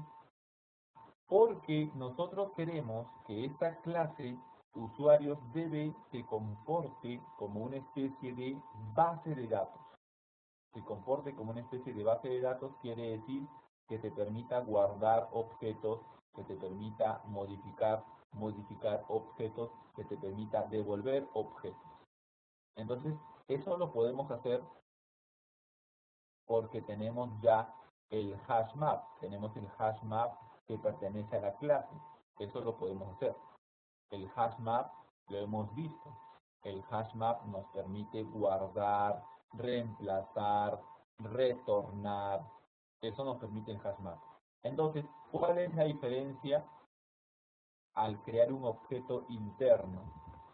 [SPEAKER 1] porque nosotros queremos que esta clase usuarios db se comporte como una especie de base de datos. Se comporte como una especie de base de datos quiere decir que te permita guardar objetos, que te permita modificar objetos, que te permita devolver objetos. Entonces, eso lo podemos hacer porque tenemos ya el hash map, que pertenece a la clase. Eso lo podemos hacer. El hash map lo hemos visto. El hash map nos permite guardar, reemplazar, retornar. Eso nos permite el hash map. Entonces, ¿cuál es la diferencia al crear un objeto interno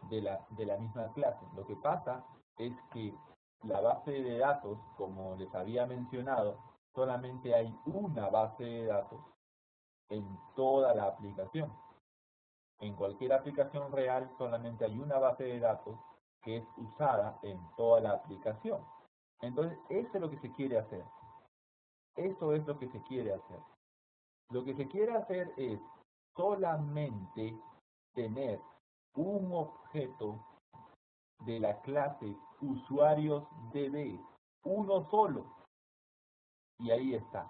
[SPEAKER 1] de la misma clase? Lo que pasa es que la base de datos, como les había mencionado, solamente hay una base de datos en toda la aplicación. En cualquier aplicación real solamente hay una base de datos que es usada en toda la aplicación. Entonces, eso es lo que se quiere hacer. Eso es lo que se quiere hacer. Lo que se quiere hacer es solamente tener un objeto de la clase usuarios db, uno solo. Y ahí está.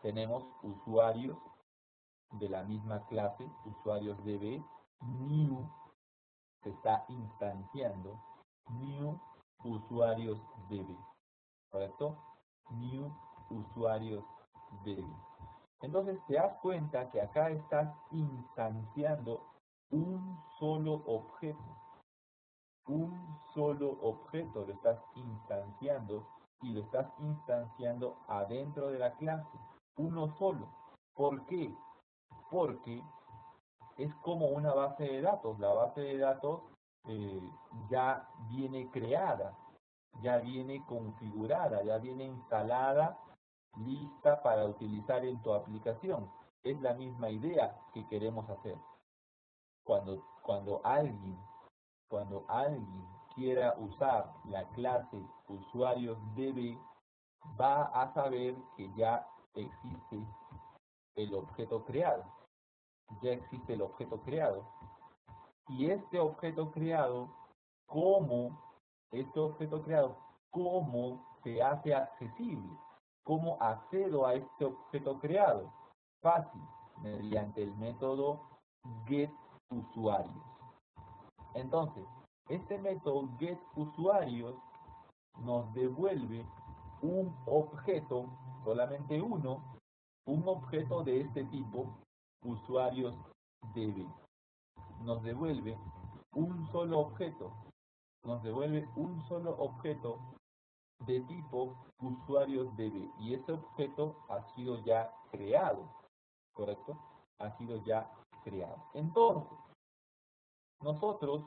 [SPEAKER 1] Tenemos usuarios de la misma clase, usuarios db, new, se está instanciando, new usuarios db, ¿correcto? New usuarios db. Entonces te das cuenta que acá estás instanciando un solo objeto. Lo estás instanciando y lo estás instanciando adentro de la clase. Uno solo. ¿Por qué? Porque es como una base de datos. La base de datos ya viene creada, ya viene configurada, ya viene instalada, lista para utilizar en tu aplicación. Es la misma idea que queremos hacer. Cuando alguien quiera usar la clase usuarios db, va a saber que ya existe el objeto creado. ya existe el objeto creado. Y este objeto creado, ¿cómo? Este objeto creado, ¿cómo se hace accesible? ¿Cómo accedo a este objeto creado? Fácil, mediante el método getUsuarios. Entonces, este método getUsuarios nos devuelve un objeto, solamente uno, un objeto de este tipo, usuarios DB. Nos devuelve un solo objeto, nos devuelve un solo objeto de tipo usuarios DB. Y ese objeto ha sido ya creado, ¿correcto? Ha sido ya creado. Entonces, nosotros,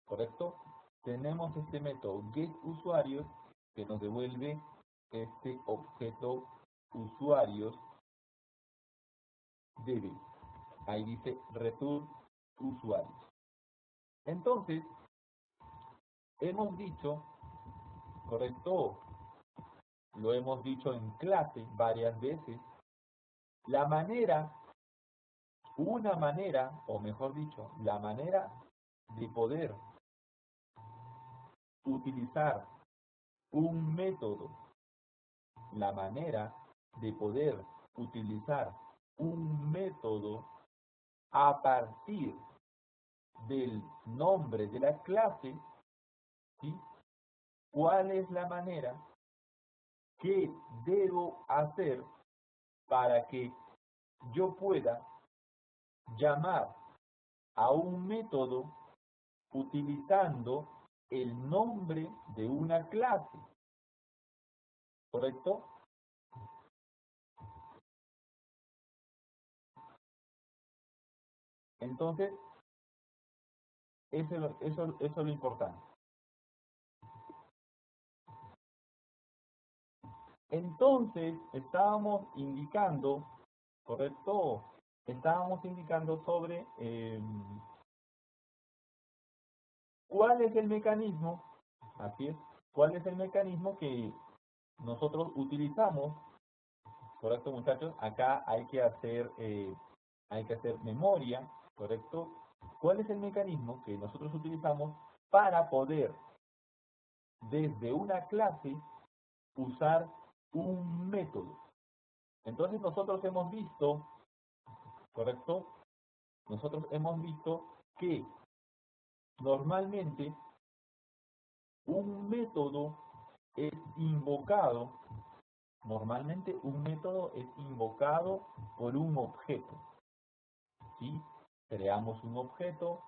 [SPEAKER 1] ¿correcto? Tenemos este método getUsuarios que nos devuelve este objeto usuarios DB. Ahí dice return usuarios. Entonces, hemos dicho, ¿correcto? Lo hemos dicho en clase varias veces, la manera, una manera, o mejor dicho, la manera de poder utilizar un método, la manera de poder utilizar un método a partir del nombre de la clase, ¿sí? ¿Cuál es la manera que debo hacer para que yo pueda llamar a un método utilizando el nombre de una clase? ¿Correcto? Entonces, eso es lo importante. Entonces, estábamos indicando, ¿correcto? Estábamos indicando sobre cuál es el mecanismo, así es, cuál es el mecanismo que nosotros utilizamos, ¿correcto, muchachos? Acá hay que hacer memoria, ¿correcto? ¿Cuál es el mecanismo que nosotros utilizamos para poder, desde una clase, usar un método? Entonces nosotros hemos visto, ¿correcto? Nosotros hemos visto que normalmente un método es invocado, normalmente un método es invocado por un objeto, ¿sí? Creamos un objeto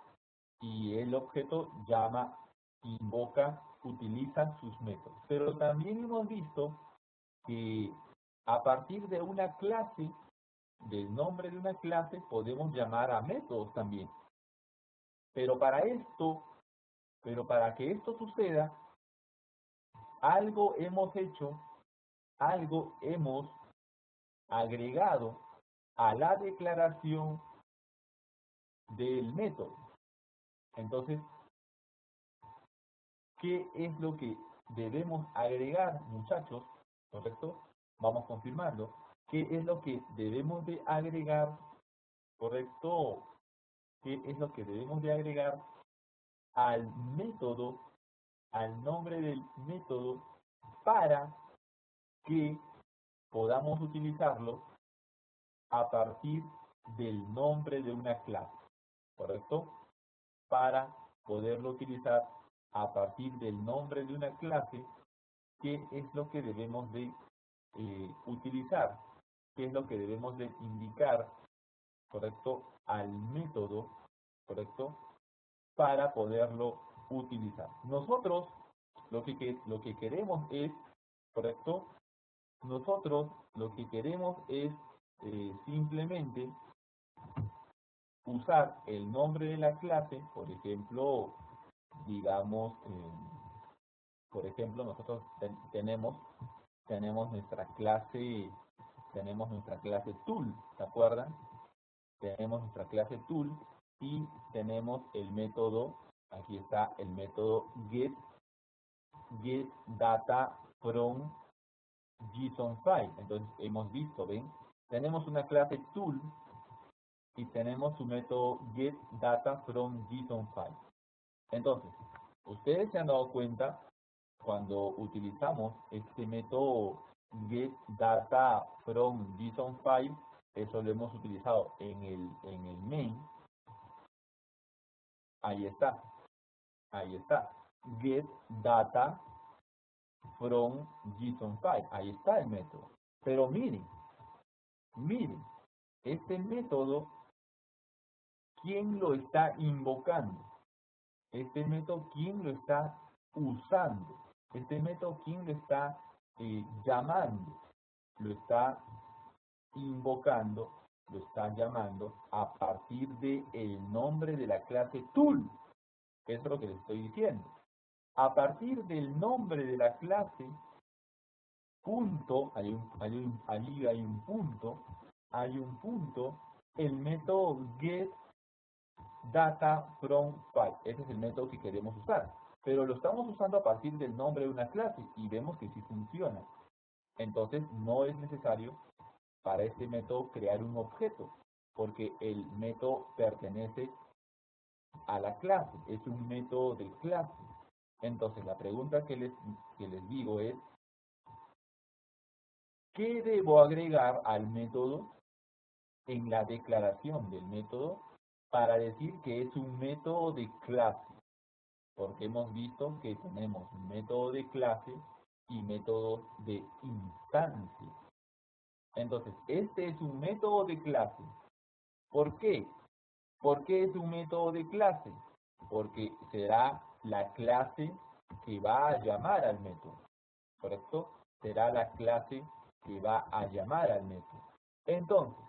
[SPEAKER 1] y el objeto llama, invoca, utiliza sus métodos. Pero también hemos visto que a partir de una clase, del nombre de una clase, podemos llamar a métodos también. Pero para esto, pero para que esto suceda, algo hemos hecho, algo hemos agregado a la declaración del método. Entonces, ¿qué es lo que debemos agregar, muchachos? ¿Correcto? Vamos confirmando. ¿Qué es lo que debemos de agregar? ¿Correcto? ¿Qué es lo que debemos de agregar al método, al nombre del método, para que podamos utilizarlo a partir del nombre de una clase? ¿Correcto? Para poderlo utilizar a partir del nombre de una clase, ¿qué es lo que debemos de utilizar? ¿Qué es lo que debemos de indicar, correcto, al método, correcto, para poderlo utilizar? Nosotros lo que queremos es, correcto, nosotros lo que queremos es simplemente usar el nombre de la clase, por ejemplo, digamos, por ejemplo, nosotros tenemos nuestra clase tool, ¿se acuerdan? Tenemos nuestra clase tool y tenemos el método, aquí está el método get data from JSON file. Entonces hemos visto, ¿ven? Tenemos una clase tool y tenemos su método getDataFromJSON5. Entonces, ustedes se han dado cuenta cuando utilizamos este método getDataFromJSON5, eso lo hemos utilizado en el main. Ahí está, getDataFromJSON5, ahí está el método. Pero miren, este método, ¿quién lo está invocando? Este método, ¿quién lo está usando? Este método, ¿quién lo está llamando? Lo está invocando, lo está llamando a partir del nombre de la clase tool. Eso es lo que les estoy diciendo. A partir del nombre de la clase, punto, allí hay un punto, el método getDataFromFile. Ese es el método que queremos usar. Pero lo estamos usando a partir del nombre de una clase y vemos que sí funciona. Entonces no es necesario para este método crear un objeto, porque el método pertenece a la clase, es un método de clase. Entonces la pregunta que les digo es, ¿qué debo agregar al método en la declaración del método para decir que es un método de clase? Porque hemos visto que tenemos un método de clase y métodos de instancia. Entonces, este es un método de clase. ¿Por qué? ¿Por qué es un método de clase? Porque será la clase que va a llamar al método, ¿correcto? Será la clase que va a llamar al método. Entonces,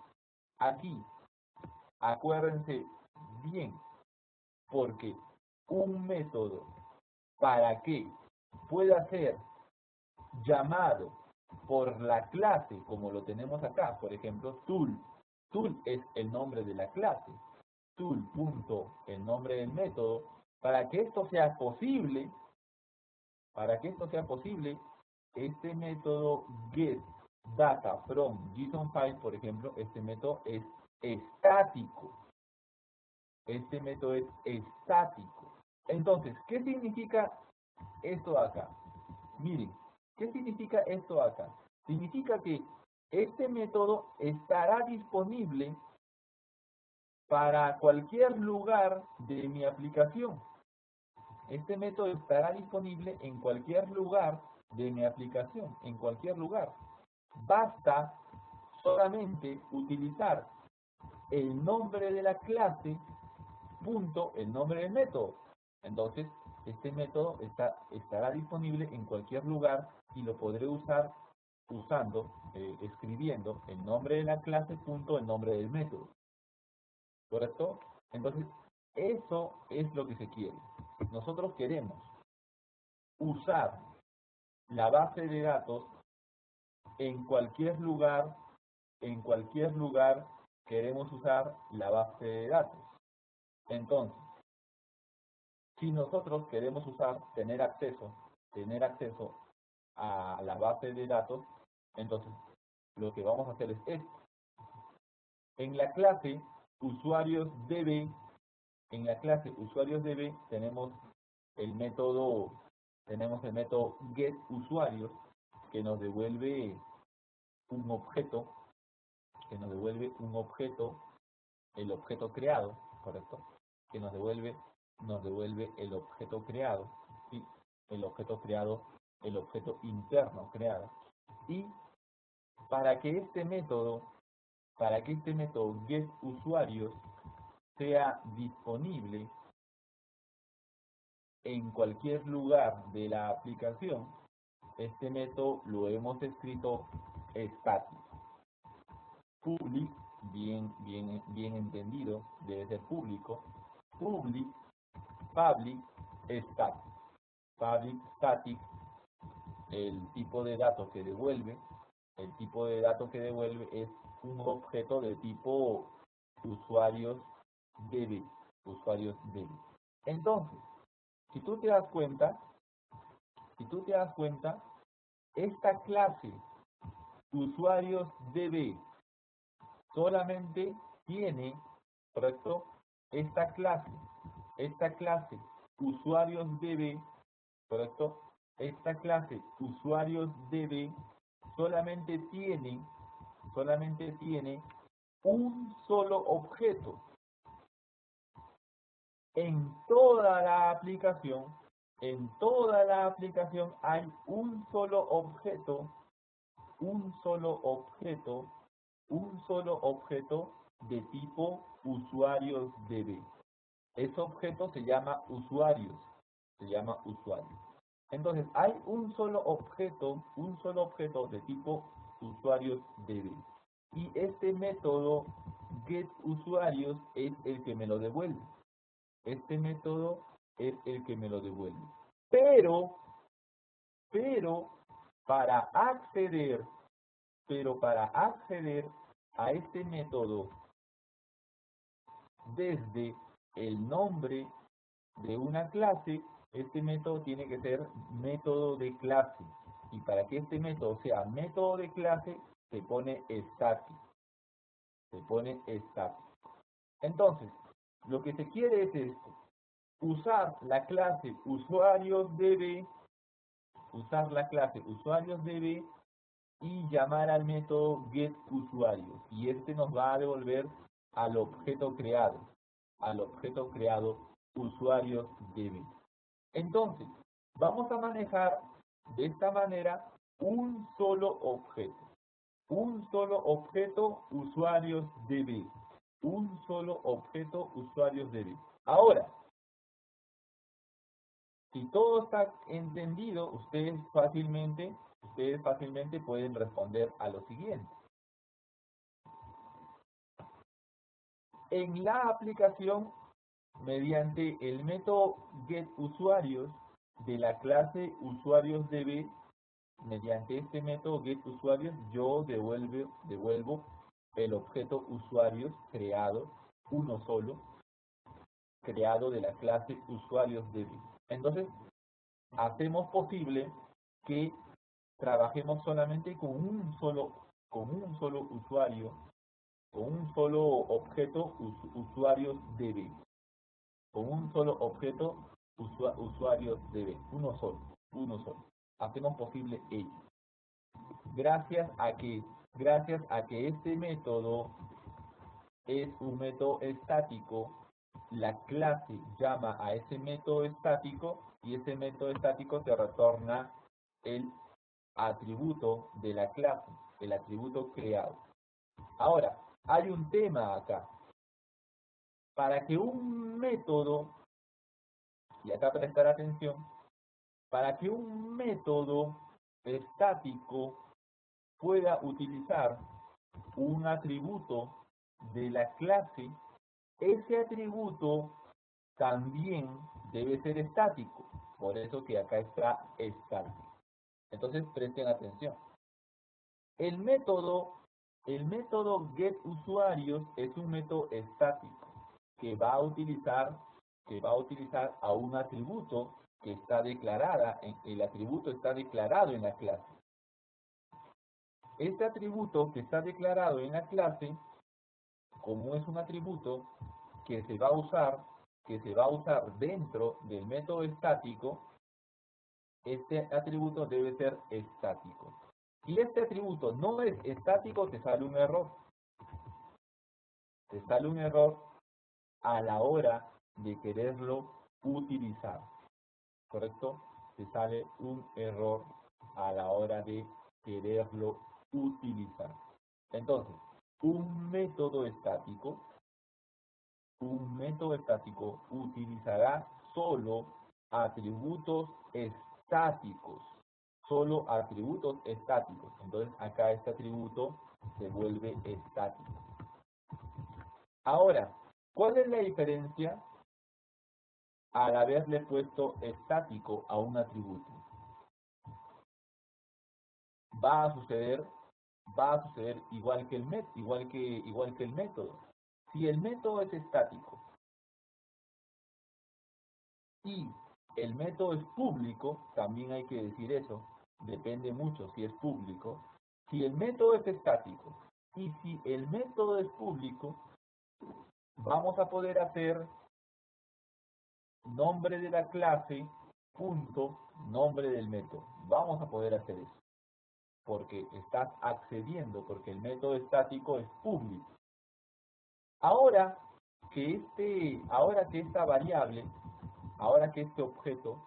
[SPEAKER 1] aquí, acuérdense bien, porque un método, para que pueda ser llamado por la clase, como lo tenemos acá, por ejemplo, tool. Tool es el nombre de la clase. Tool, punto, el nombre del método. Para que esto sea posible, este método getDataFromJSON5, por ejemplo, este método es estático. Este método es estático. Entonces, ¿qué significa esto acá? Miren, ¿qué significa esto acá? Significa que este método estará disponible para cualquier lugar de mi aplicación. Este método estará disponible en cualquier lugar de mi aplicación, en cualquier lugar. Basta solamente utilizar el nombre de la clase, punto, el nombre del método. Entonces, este método estará disponible en cualquier lugar y lo podré usar escribiendo el nombre de la clase, punto, el nombre del método. ¿Correcto? Entonces, eso es lo que se quiere. Nosotros queremos usar la base de datos en cualquier lugar queremos usar la base de datos. Entonces, si nosotros queremos tener acceso a la base de datos, entonces lo que vamos a hacer es esto. En la clase usuarios db tenemos el método getUsuarios que nos devuelve un objeto, el objeto creado, ¿correcto? Que nos devuelve el objeto creado, ¿sí? El objeto interno creado. Y para que este método getUsuarios sea disponible en cualquier lugar de la aplicación, este método lo hemos escrito estático. Public, bien entendido, debe ser público. Public static. Public static, el tipo de datos que devuelve, es un objeto de tipo usuarios db. Entonces, si tú te das cuenta, esta clase usuarios db solamente tiene ¿correcto? Esta clase, usuarios DB, ¿correcto? Esta clase, usuarios DB, solamente tiene un solo objeto. En toda la aplicación hay un solo objeto de tipo usuarios DB. Ese objeto se llama usuarios. Entonces, hay un solo objeto de tipo usuarios DB. Y este método getUsuarios es el que me lo devuelve. Pero para acceder a este método desde el nombre de una clase, este método tiene que ser método de clase. Y para que este método sea método de clase, se pone static. Entonces, lo que se quiere es esto: usar la clase usuarios DB, y llamar al método getUsuarios. Y este nos va a devolver al objeto creado, usuarios DB. Entonces, vamos a manejar de esta manera un solo objeto, usuarios DB. Ahora, si todo está entendido, ustedes fácilmente pueden responder a lo siguiente. En la aplicación, mediante el método getUsuarios de la clase usuariosDB, mediante este método getUsuarios, yo devuelvo el objeto usuarios creado, uno solo, creado de la clase usuariosDB. Entonces, hacemos posible que trabajemos solamente con un solo usuario, con un solo objeto usuarios DB, uno solo. Hacemos posible ello. Gracias a que este método es un método estático, la clase llama a ese método estático y ese método estático te retorna el atributo de la clase, el atributo creado. Ahora, hay un tema acá. Para que un método, y acá prestar atención, para que un método estático pueda utilizar un atributo de la clase, ese atributo también debe ser estático. Por eso que acá está estático. Entonces presten atención. El método getUsuarios es un método estático que va a utilizar a un atributo que está el atributo está declarado en la clase. Este atributo que está declarado en la clase, como es un atributo que se va a usar dentro del método estático, este atributo debe ser estático. Si este atributo no es estático, te sale un error. A la hora de quererlo utilizar. ¿Correcto? Te sale un error a la hora de quererlo utilizar. Entonces, un método estático utilizará solo atributos estáticos. Entonces, acá este atributo se vuelve estático. Ahora, ¿cuál es la diferencia al haberle puesto estático a un atributo? Va a suceder igual que el método. Si el método es estático y el método es público, también hay que decir eso, depende mucho si es público. Si el método es estático y si el método es público, vamos a poder hacer nombre de la clase punto nombre del método. Vamos a poder hacer eso porque estás accediendo, porque el método estático es público. Ahora ahora que esta variable, ahora que este objeto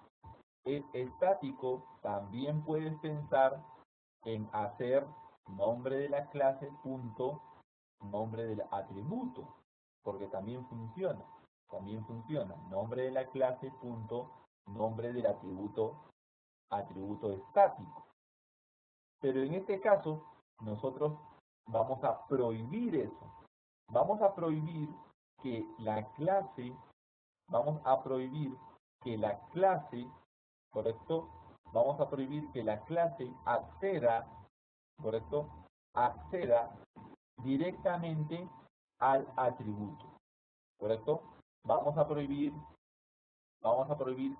[SPEAKER 1] es estático, también puedes pensar en hacer nombre de la clase punto nombre del atributo, porque también funciona, nombre de la clase punto nombre del atributo estático. Pero en este caso, nosotros vamos a prohibir eso. Vamos a prohibir que la clase, vamos a prohibir que la clase, ¿correcto? Vamos a prohibir que la clase acceda, ¿correcto? Acceda directamente al atributo, ¿correcto? Vamos a prohibir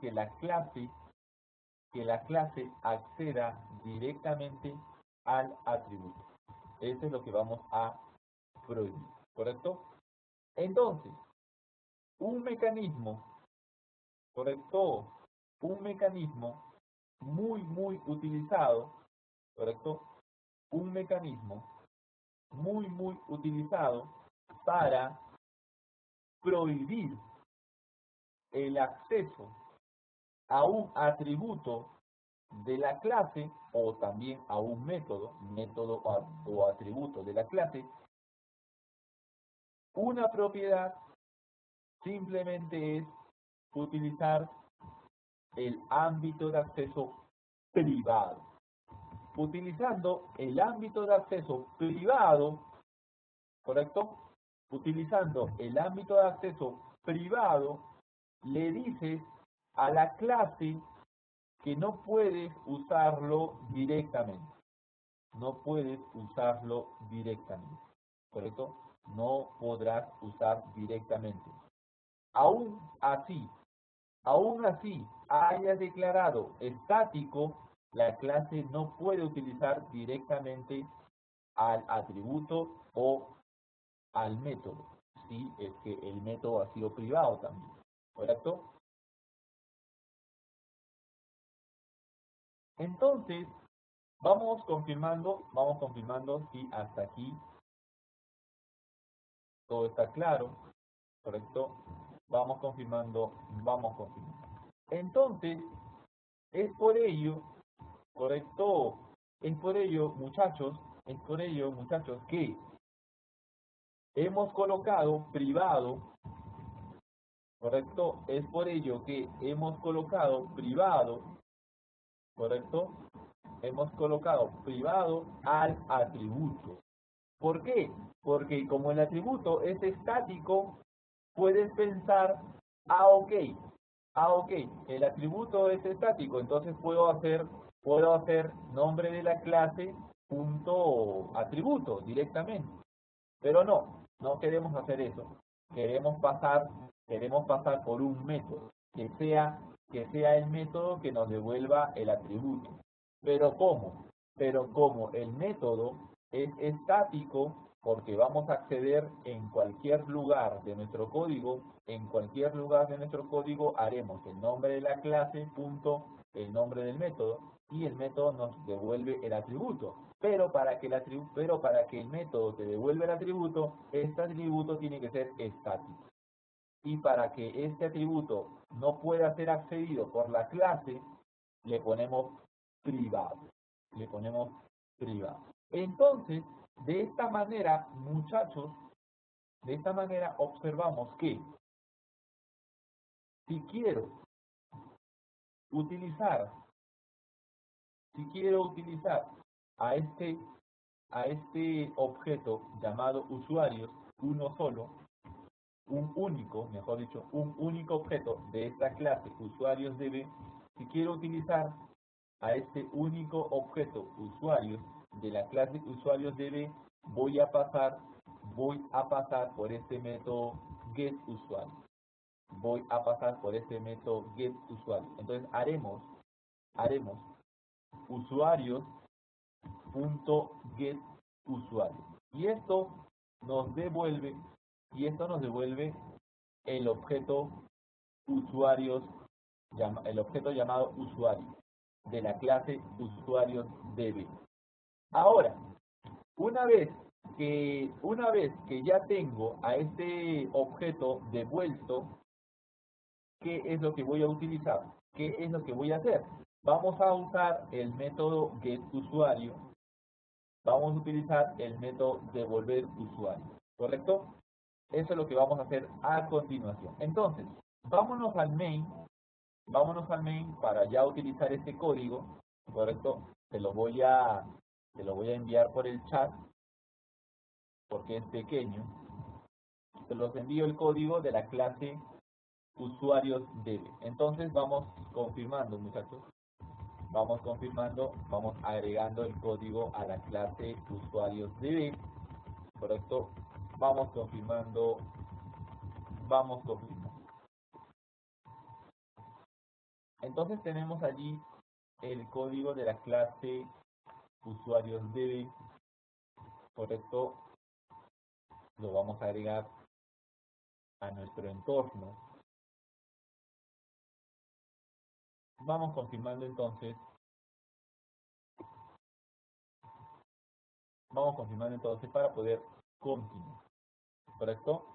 [SPEAKER 1] que la clase acceda directamente al atributo. Eso es lo que vamos a prohibir, ¿correcto? Entonces, un mecanismo, ¿correcto? Un mecanismo muy utilizado, ¿correcto? Un mecanismo muy utilizado para prohibir el acceso a un atributo de la clase o también a un método o atributo de la clase, una propiedad simplemente es utilizar el ámbito de acceso privado. Utilizando el ámbito de acceso privado, ¿correcto? Utilizando el ámbito de acceso privado, le dices a la clase que no puedes usarlo directamente. No puedes usarlo directamente, ¿correcto? No podrás usar directamente. Aún así, hayas declarado estático, la clase no puede utilizar directamente al atributo o al método, si es que el método ha sido privado también, ¿correcto? Entonces, vamos confirmando si hasta aquí todo está claro, ¿correcto? Vamos confirmando. Entonces, es por ello, ¿correcto? Es por ello, muchachos, que hemos colocado privado, ¿correcto? Es por ello que hemos colocado privado, ¿correcto? Hemos colocado privado al atributo. ¿Por qué? Porque como el atributo es estático, puedes pensar, ok, ok, el atributo es estático, entonces puedo hacer nombre de la clase punto atributo directamente. Pero no queremos hacer eso. Queremos pasar por un método que sea el método que nos devuelva el atributo. Pero ¿cómo? Pero como el método es estático, porque vamos a acceder en cualquier lugar de nuestro código, en cualquier lugar de nuestro código haremos el nombre de la clase punto el nombre del método y el método nos devuelve el atributo. Pero para que el método te devuelva el atributo, este atributo tiene que ser estático. Y para que este atributo no pueda ser accedido por la clase, le ponemos privado. Le ponemos privado. Entonces, de esta manera, muchachos, de esta manera observamos que si quiero utilizar, si quiero utilizar a este objeto llamado usuarios, uno solo, un único, mejor dicho, un único objeto de esta clase usuarios debe, si quiero utilizar a este único objeto usuarios de la clase usuarios debe, voy a pasar por este método getUsuario. Voy a pasar por este método getUsuario. Entonces haremos usuarios.getUsuario. Y esto nos devuelve y esto nos devuelve el objeto usuarios, el objeto llamado usuario de la clase usuarios DB. Ahora, una vez que ya tengo a este objeto devuelto, ¿qué es lo que voy a utilizar? ¿Qué es lo que voy a hacer? Vamos a usar el método getUsuario. Vamos a utilizar el método devolverUsuario. ¿Correcto? Eso es lo que vamos a hacer a continuación. Entonces, vámonos al main para ya utilizar este código. ¿Correcto? Te lo voy a enviar por el chat porque es pequeño. Te los envío el código de la clase usuarios DB. Entonces vamos confirmando, muchachos. Vamos confirmando, vamos agregando el código a la clase usuarios DB. ¿Correcto? Vamos confirmando, vamos confirmando. Entonces tenemos allí el código de la clase usuarios DB. ¿Correcto? Lo vamos a agregar a nuestro entorno. Vamos confirmando entonces. Vamos confirmando entonces para poder continuar. ¿Correcto?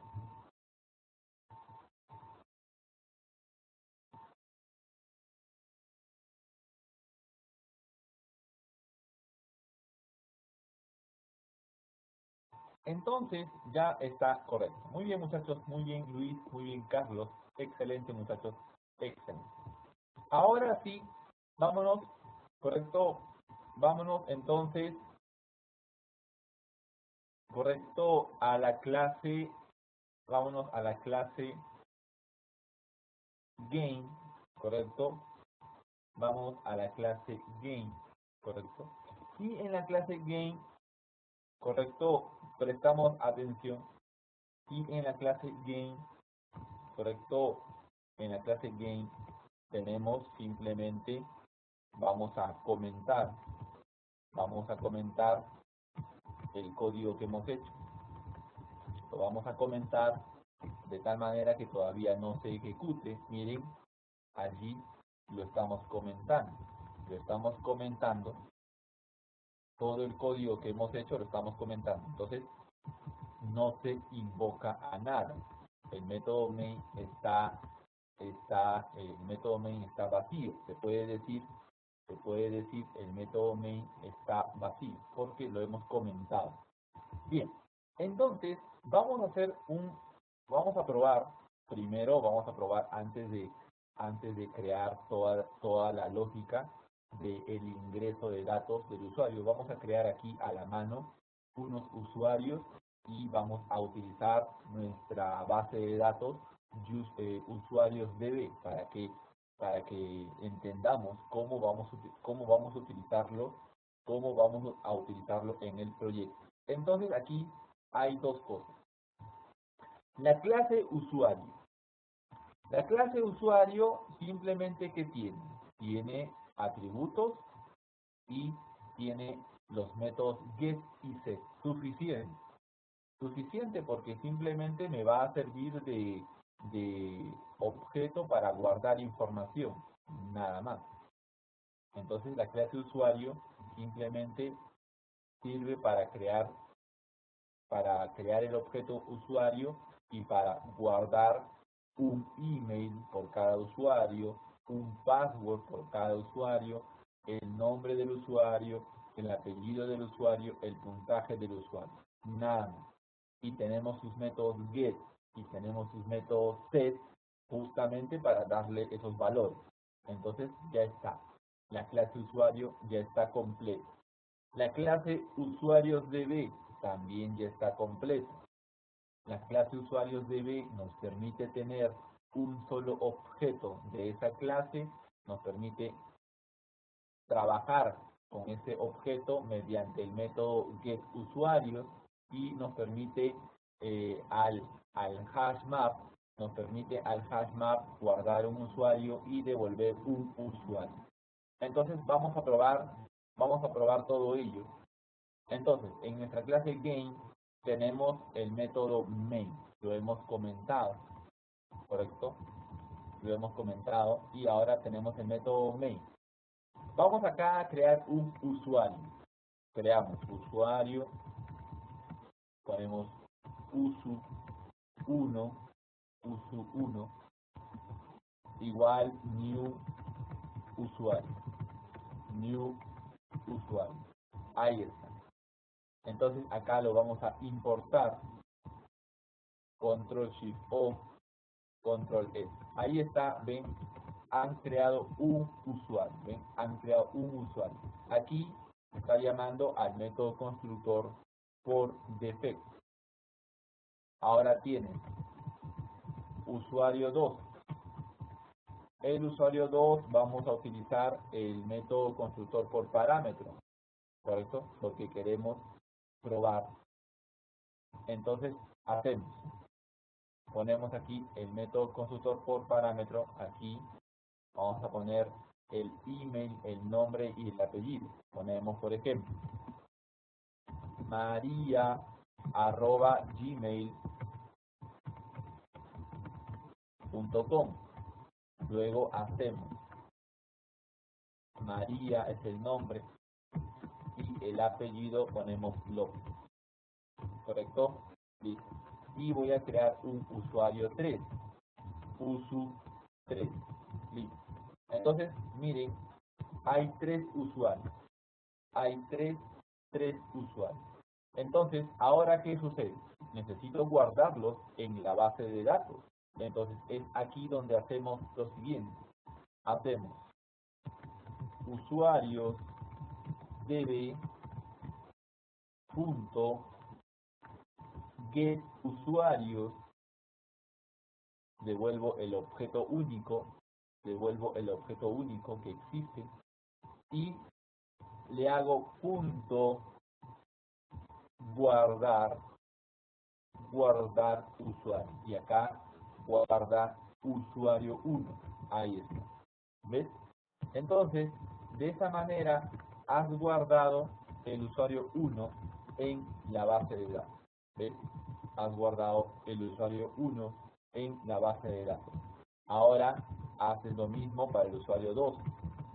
[SPEAKER 1] Entonces ya está correcto. Muy bien, muchachos, muy bien, Luis, muy bien, Carlos. Excelente, muchachos, excelente. Ahora sí, vámonos, correcto, vámonos entonces, correcto, a la clase, vámonos a la clase game, correcto, vamos a la clase game, correcto. Y en la clase game, correcto, prestamos atención. Y en la clase game, correcto, en la clase game tenemos simplemente, vamos a comentar el código que hemos hecho. Lo vamos a comentar de tal manera que todavía no se ejecute. Miren, allí lo estamos comentando, todo el código que hemos hecho lo estamos comentando. Entonces, no se invoca a nada. El método main el método main está vacío. Se puede decir el método main está vacío porque lo hemos comentado. Bien, entonces vamos a probar primero, vamos a probar antes de crear toda la lógica del ingreso de datos del usuario. Vamos a crear aquí a la mano unos usuarios y vamos a utilizar nuestra base de datos usuarios DB para que entendamos cómo vamos a utilizarlo en el proyecto. Entonces aquí hay dos cosas. La clase usuario. La clase usuario simplemente ¿qué tiene? Tiene atributos y tiene los métodos get y set. Suficiente. Suficiente porque simplemente me va a servir de objeto para guardar información. Nada más. Entonces la clase usuario simplemente sirve para crear el objeto usuario y para guardar un email por cada usuario, un password por cada usuario, el nombre del usuario, el apellido del usuario, el puntaje del usuario. Nada más. Y tenemos sus métodos get y tenemos sus métodos set justamente para darle esos valores. Entonces ya está. La clase usuario ya está completa. La clase usuarios DB también ya está completa. La clase usuarios DB nos permite tener un solo objeto de esa clase, nos permite trabajar con ese objeto mediante el método getUsuarios y nos permite al hashmap guardar un usuario y devolver un usuario. Entonces vamos a probar todo ello. Entonces, en nuestra clase game tenemos el método main. lo hemos comentado, ¿correcto? Lo hemos comentado y ahora tenemos el método main. Vamos acá a crear un usuario. Creamos usuario, ponemos usu1, usu1, igual new usuario, new usuario. Ahí está. Entonces acá lo vamos a importar, control shift O, control S. Ahí está, ven, han creado un usuario, ven, han creado un usuario. Aquí está llamando al método constructor por defecto. Ahora tienen usuario 2. El usuario 2 vamos a utilizar el método constructor por parámetro, ¿correcto? Porque queremos probar. Entonces hacemos, ponemos aquí el método constructor por parámetro. Aquí vamos a poner el email, el nombre y el apellido. Ponemos, por ejemplo, maria@gmail.com. Luego hacemos, María es el nombre y el apellido ponemos López, ¿correcto? Listo. Y voy a crear un usuario 3, usu3, listo. Entonces, miren, hay 3 usuarios, hay tres usuarios. Entonces, ¿ahora qué sucede? Necesito guardarlos en la base de datos. Entonces, es aquí donde hacemos lo siguiente. Hacemos usuarios db punto get usuarios, devuelvo el objeto único que existe y le hago punto guardar usuario, y acá guarda usuario 1. Ahí está, ¿ves? Entonces, de esa manera has guardado el usuario 1 en la base de datos, ¿ves? Has guardado el usuario 1 en la base de datos. Ahora haces lo mismo para el usuario 2,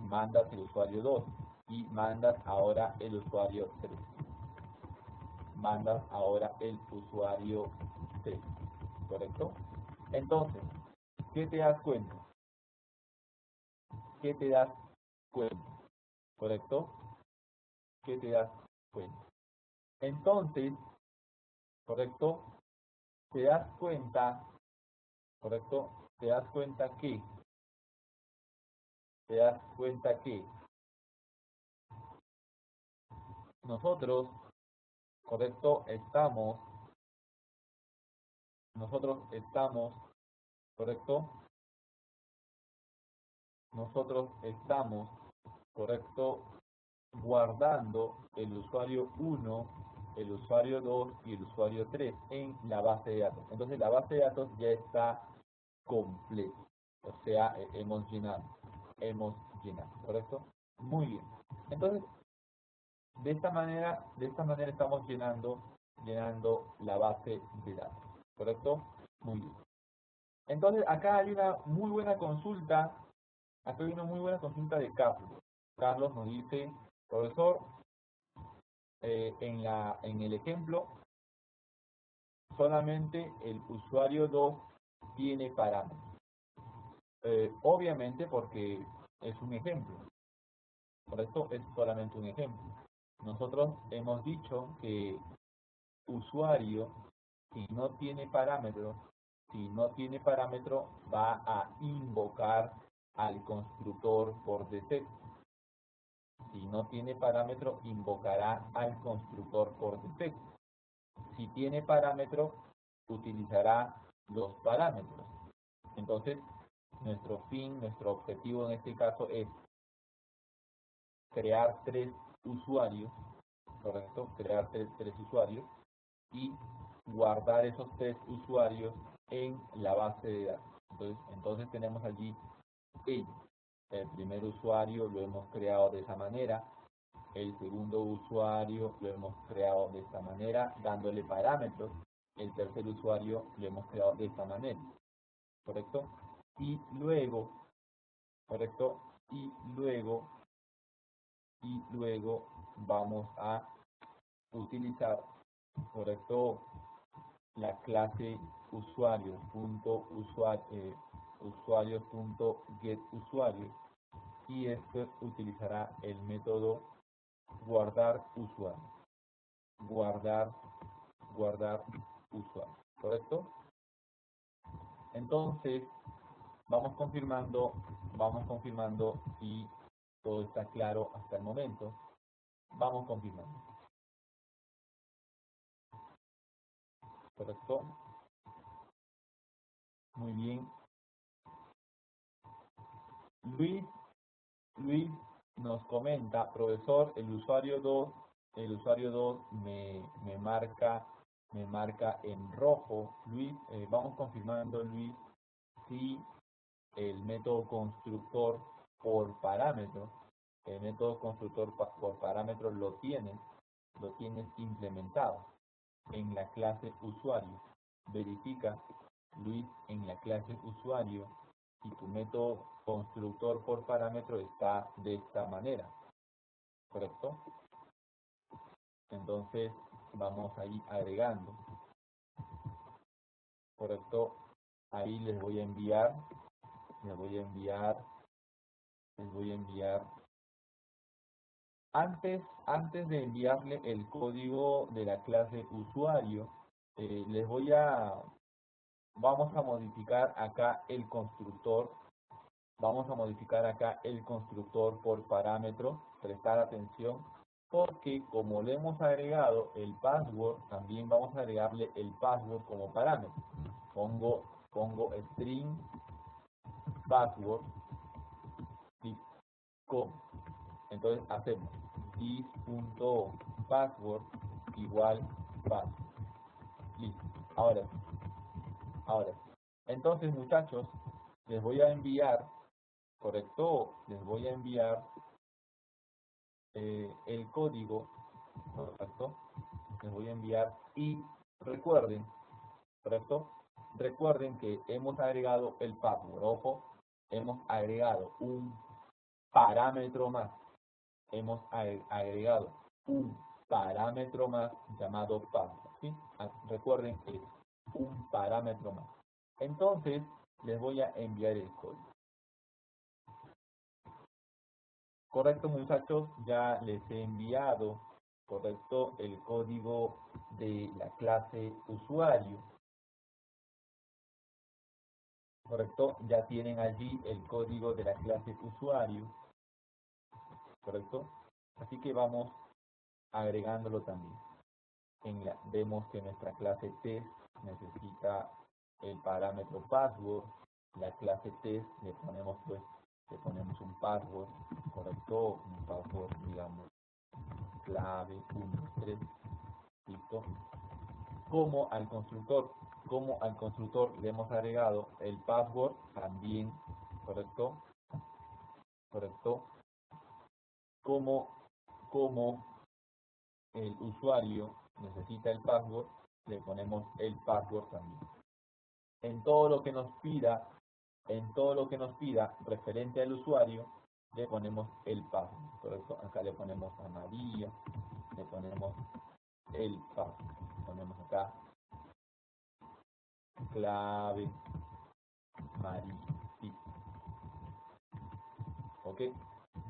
[SPEAKER 1] mandas el usuario 2 y mandas ahora el usuario 3. Mandas ahora el usuario 3, ¿correcto? Entonces, ¿qué te das cuenta? ¿Qué te das cuenta? ¿Correcto? ¿Qué te das cuenta? Entonces, ¿correcto? Te das cuenta, ¿correcto? Te das cuenta que nosotros, ¿correcto? ¿Correcto? Nosotros estamos, ¿correcto? Guardando el usuario 1, el usuario 2 y el usuario 3 en la base de datos. Entonces la base de datos ya está completa. O sea, hemos llenado, ¿correcto? Muy bien. Entonces, de esta manera estamos llenando la base de datos, ¿correcto? Muy bien. Entonces, acá hay una muy buena consulta, de Carlos. Carlos nos dice, profesor, en el ejemplo, solamente el usuario 2 tiene parámetros. Obviamente porque es un ejemplo, ¿correcto? Es solamente un ejemplo. Nosotros hemos dicho que usuario, si no tiene parámetro, va a invocar al constructor por defecto. Si no tiene parámetro, invocará al constructor por defecto. Si tiene parámetro, utilizará los parámetros. Entonces, nuestro objetivo en este caso es crear 3 usuarios, ¿correcto? Crear tres usuarios y guardar esos 3 usuarios en la base de datos. Entonces tenemos allí el primer usuario lo hemos creado de esa manera, el segundo usuario lo hemos creado de esta manera, dándole parámetros, el tercer usuario lo hemos creado de esta manera, ¿correcto? Y luego, ¿correcto? Y luego vamos a utilizar, ¿correcto? La clase usuarios.getUsuario y esto utilizará el método guardar usuario, guardar usuario, ¿correcto? Entonces vamos confirmando si todo está claro hasta el momento. Vamos confirmando, ¿correcto? Muy bien. Luis nos comenta, profesor, el usuario 2 me marca en rojo. Luis, vamos confirmando, Luis, si el método constructor por parámetro, el método constructor por parámetro lo tienes implementado en la clase usuario. Verifica, Luis, en la clase usuario si tu método constructor por parámetro está de esta manera, ¿correcto? Entonces vamos ahí agregando, ¿correcto? Ahí les voy a enviar antes de enviarle el código de la clase usuario, vamos a modificar acá el constructor. Vamos a modificar acá el constructor por parámetro, prestar atención, porque como le hemos agregado el password, también vamos a agregarle el password como parámetro. Pongo string password, entonces hacemos this.password igual password. Listo. Ahora sí. Entonces, muchachos, les voy a enviar, ¿correcto? Les voy a enviar el código, ¿correcto? Les voy a enviar y recuerden, ¿correcto? Recuerden que hemos agregado el password, ojo, hemos agregado un parámetro más, hemos agregado un parámetro más llamado password, ¿sí? Recuerden que es un parámetro más. Entonces, les voy a enviar el código. Correcto, muchachos, ya les he enviado, correcto, el código de la clase usuario. Correcto, ya tienen allí el código de la clase usuario. Correcto, así que vamos agregándolo también. Vemos que nuestra clase test necesita el parámetro password. La clase test le ponemos un password, correcto, un password, digamos, clave 1, 3, listo. Como al constructor le hemos agregado el password también, correcto, como el usuario necesita el password, le ponemos el password también. En todo lo que nos pida referente al usuario, le ponemos el password, correcto. Acá le ponemos a María, le ponemos el password, ponemos acá clave María, sí. Ok,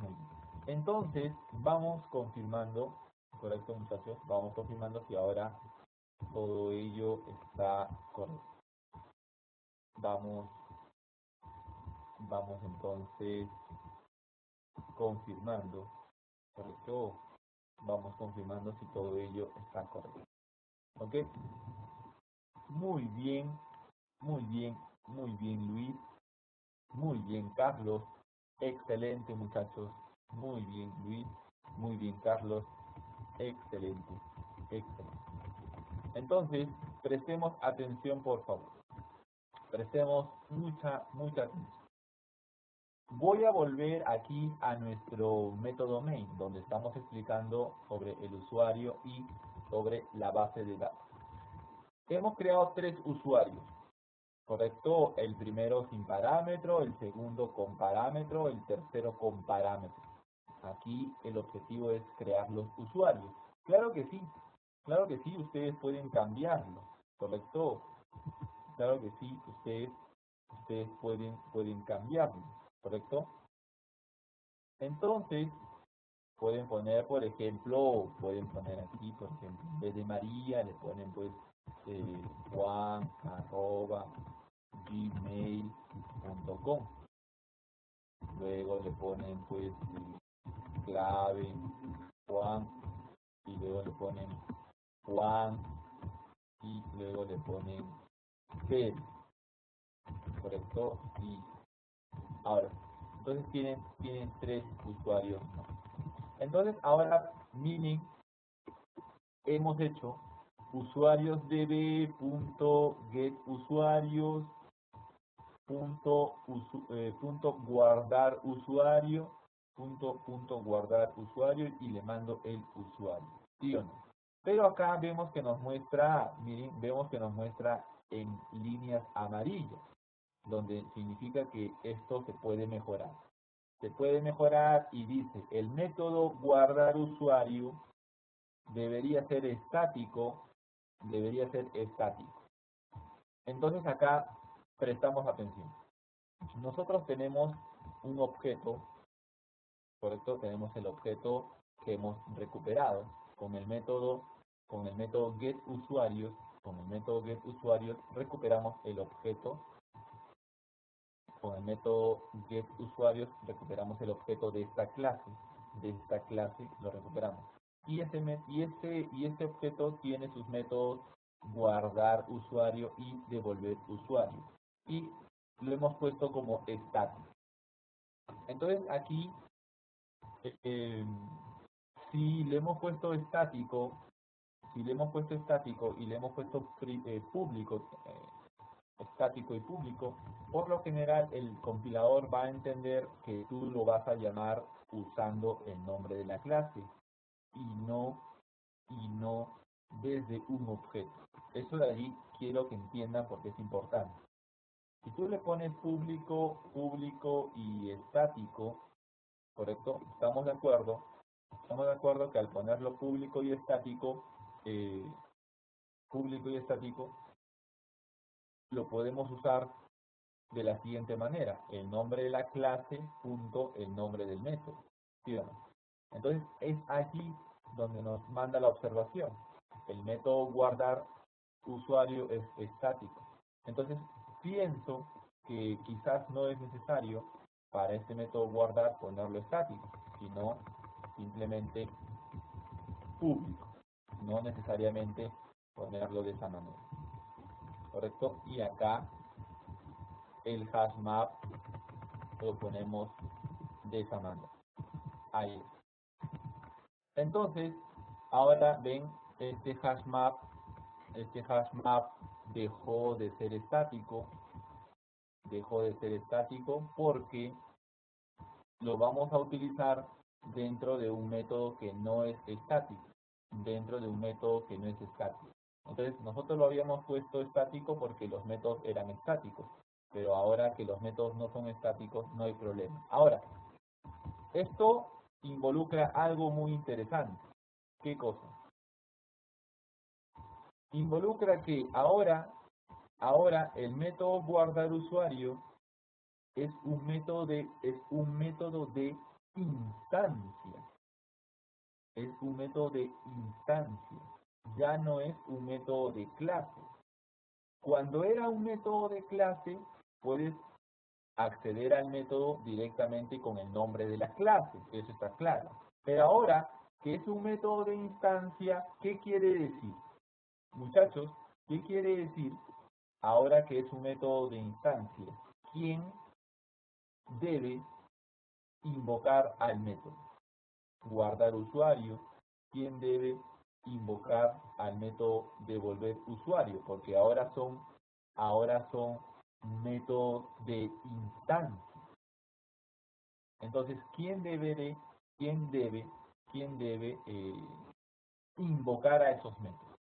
[SPEAKER 1] muy bien. Entonces vamos confirmando, correcto, muchachos, vamos confirmando si ahora todo ello está correcto. Vamos entonces confirmando, correcto, vamos confirmando si todo ello está correcto. Ok, muy bien Luis, muy bien Carlos, excelente muchachos, muy bien Luis, muy bien Carlos, excelente. Entonces, prestemos atención, por favor. Prestemos mucha atención. Voy a volver aquí a nuestro método main, donde estamos explicando sobre el usuario y sobre la base de datos. hemos creado 3 usuarios, ¿correcto? El primero sin parámetro, el segundo con parámetro, el tercero con parámetro. Aquí el objetivo es crear los usuarios. Claro que sí, ustedes pueden cambiarlo, ¿correcto? Claro que sí, ustedes pueden cambiarlo, ¿correcto? Entonces, pueden poner, por ejemplo, pueden poner aquí, por ejemplo, en vez de María, le ponen pues juan@gmail.com. Luego le ponen pues clave Juan y luego le ponen Juan y luego le ponen P, ¿correcto? Y ahora, entonces tienen 3 usuarios. Entonces ahora miren, hemos hecho usuarios db.getusuarios guardar usuario guardar usuario y le mando el usuario, ¿sí o no? Pero acá vemos que nos muestra, miren, vemos que nos muestra en líneas amarillas, donde significa que esto se puede mejorar. Se puede mejorar y dice, el método guardar usuario debería ser estático, Entonces acá prestamos atención. Nosotros tenemos un objeto, ¿correcto? Tenemos el objeto que hemos recuperado con el método getUsuarios. Con el método getUsuarios recuperamos el objeto. Con el método getUsuarios recuperamos el objeto de esta clase. De esta clase lo recuperamos. Y este objeto tiene sus métodos guardar usuario y devolver usuario. Y lo hemos puesto como estático. Entonces aquí, eh, si le hemos puesto estático, y le hemos puesto público, estático y público, por lo general el compilador va a entender que tú lo vas a llamar usando el nombre de la clase y no desde un objeto. Eso de allí quiero que entiendan porque es importante. Si tú le pones público y estático, ¿correcto? Estamos de acuerdo que al ponerlo público y estático, lo podemos usar de la siguiente manera: el nombre de la clase punto el nombre del método, ¿sí o no? Entonces es aquí donde nos manda la observación. El método guardar usuario es estático. Entonces pienso que quizás no es necesario para este método guardar ponerlo estático, sino simplemente público, no necesariamente ponerlo de esa manera, ¿correcto? Y acá el hash map lo ponemos de esa manera. Ahí. Entonces, ahora ven, este hash map dejó de ser estático, porque lo vamos a utilizar dentro de un método que no es estático, Entonces, nosotros lo habíamos puesto estático porque los métodos eran estáticos, pero ahora que los métodos no son estáticos, no hay problema. Ahora, esto involucra algo muy interesante. ¿Qué cosa? Involucra que ahora el método guardar usuario es un método de instancia. Es un método de instancia. Ya no es un método de clase. Cuando era un método de clase, puedes acceder al método directamente con el nombre de la clase, eso está claro. Pero ahora que es un método de instancia, ¿qué quiere decir? Muchachos, ¿qué quiere decir ahora que es un método de instancia? ¿Quién debe invocar al método? Guardar usuario. ¿Quién debe invocar al método devolver usuario? Porque ahora son métodos de instancia. Entonces, ¿quién debe invocar a esos métodos?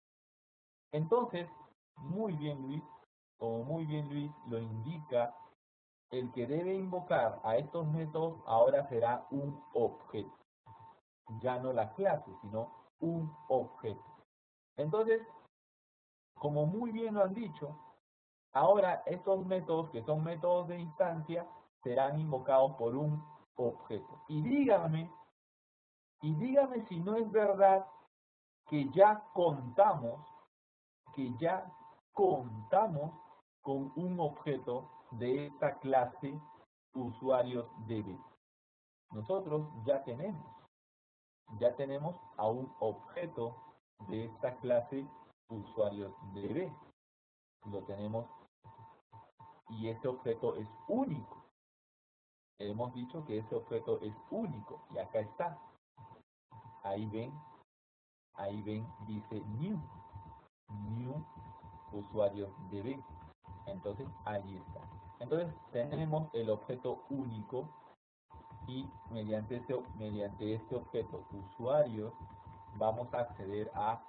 [SPEAKER 1] Entonces, Muy bien, Luis, o muy bien, Luis, lo indica, el que debe invocar a estos métodos ahora será un objeto, ya no la clase, sino un objeto. Entonces, como muy bien lo han dicho, ahora estos métodos, que son métodos de instancia, serán invocados por un objeto. Y dígame si no es verdad que ya contamos con un objeto de esta clase usuarios DB. Nosotros ya tenemos a un objeto de esta clase usuarios DB. Lo tenemos y ese objeto es único. Hemos dicho que ese objeto es único y acá está. Ahí ven, dice new usuarios DB. Entonces ahí está. Entonces tenemos el objeto único y mediante este objeto usuario vamos a acceder a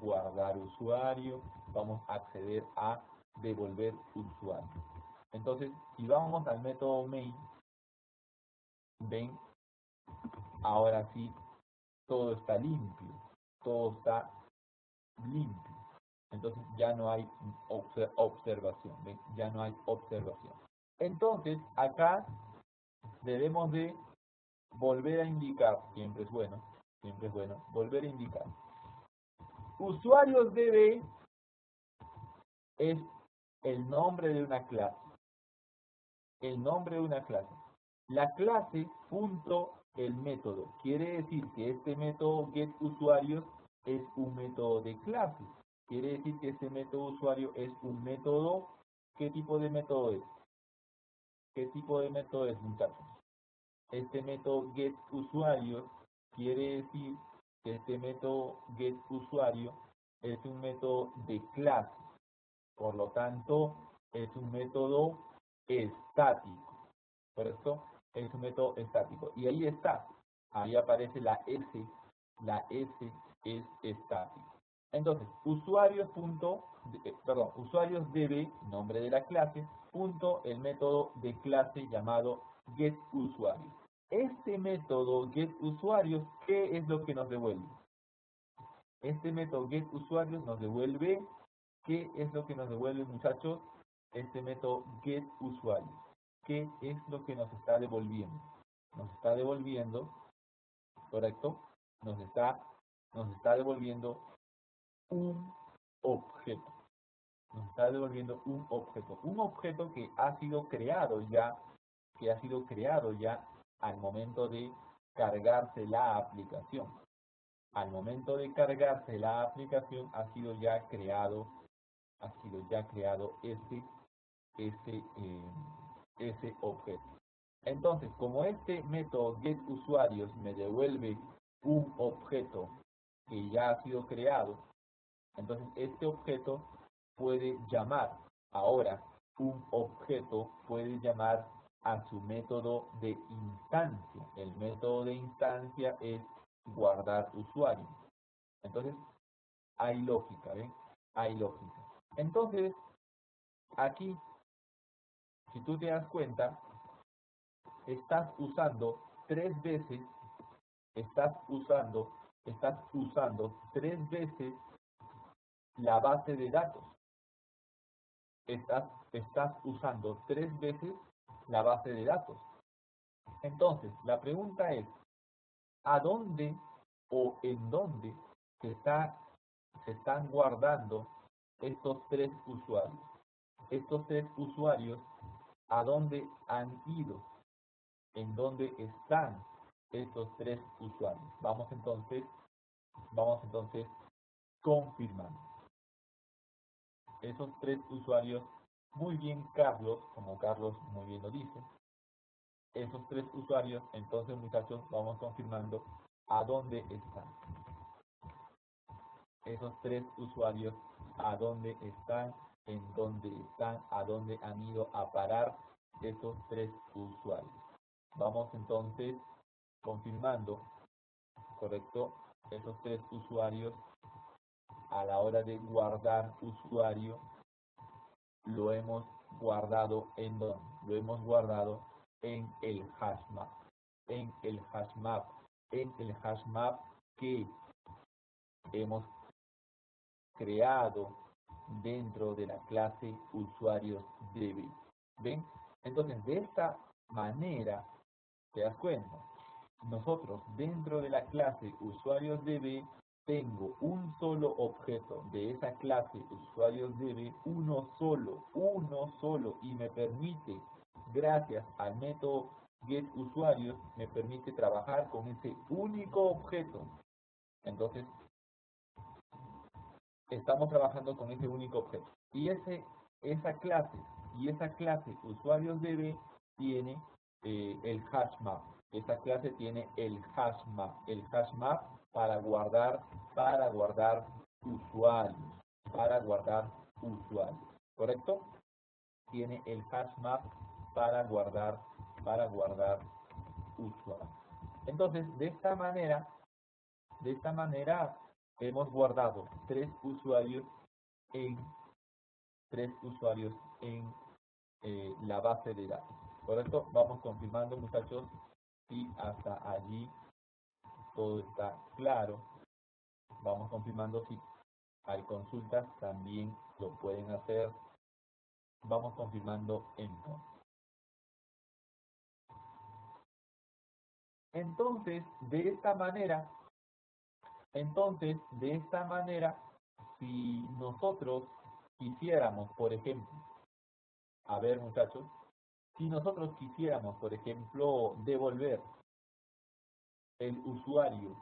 [SPEAKER 1] guardar usuario, vamos a acceder a devolver usuario. Entonces, si vamos al método main, ven, ahora sí, todo está limpio, todo está limpio. Entonces ya no hay observación, ¿ven? Ya no hay observación. Entonces, acá debemos de volver a indicar, siempre es bueno, volver a indicar. Usuarios DB es el nombre de una clase. El nombre de una clase. La clase punto el método. Quiere decir que este método getUsuarios es un método de clase. Quiere decir que este método usuario es un método. ¿Qué tipo de método es? ¿Qué tipo de método es, muchachos? Este método getUsuario quiere decir que este método getUsuario es un método de clase. Por lo tanto, es un método estático. Por esto es un método estático. Y ahí está. Ahí aparece la S. La S es estático. Entonces, usuarios DB, nombre de la clase, punto el método de clase llamado getUsuarios. Este método getUsuarios, ¿qué es lo que nos devuelve? Este método getUsuarios nos devuelve, ¿qué es lo que nos devuelve, muchachos? Este método getUsuarios. ¿Qué es lo que nos está devolviendo? Nos está devolviendo, ¿correcto? Nos está devolviendo un objeto. Nos está devolviendo un objeto. Un objeto que ha sido creado ya, al momento de cargarse la aplicación. Al momento de cargarse la aplicación ha sido ya creado ese objeto. Entonces, como este método getUsuarios me devuelve un objeto que ya ha sido creado, entonces este objeto puede llamar, ahora un objeto puede llamar a su método de instancia. El método de instancia es guardar usuario. Entonces, hay lógica, ¿ven? Hay lógica. Entonces, aquí, si tú te das cuenta, estás usando tres veces, estás usando tres veces la base de datos. Estás usando tres veces la base de datos. Entonces, la pregunta es, ¿a dónde o en dónde se están guardando estos tres usuarios? Estos tres usuarios, ¿a dónde han ido? ¿En dónde están estos tres usuarios? Vamos entonces confirmando. Esos tres usuarios, muy bien Carlos, como Carlos muy bien lo dice, esos tres usuarios, entonces muchachos, vamos confirmando a dónde están. Esos tres usuarios, a dónde están, en dónde están, a dónde han ido a parar esos tres usuarios. Vamos entonces confirmando, correcto, esos tres usuarios, a la hora de guardar usuario, lo hemos guardado en donde, lo hemos guardado en el hashmap, en el hashmap, en el hashmap que hemos creado dentro de la clase usuarios DB. ¿Ven? Entonces, de esta manera, ¿te das cuenta? Nosotros dentro de la clase usuarios DB tengo un solo objeto de esa clase usuarios DB, uno solo, y me permite, gracias al método getUsuarios, me permite trabajar con ese único objeto. Entonces, estamos trabajando con ese único objeto. Y esa clase usuarios DB tiene el hashmap. Esa clase tiene el hashmap para guardar usuarios, ¿correcto? Tiene el hashmap para guardar usuarios. Entonces, de esta manera hemos guardado tres usuarios en la base de datos, ¿correcto? Vamos confirmando, muchachos, y hasta allí todo está claro. Vamos confirmando si hay consultas, también lo pueden hacer. Vamos confirmando entonces. Entonces, de esta manera, si nosotros quisiéramos, por ejemplo, a ver, muchachos, si nosotros quisiéramos, por ejemplo, devolver el usuario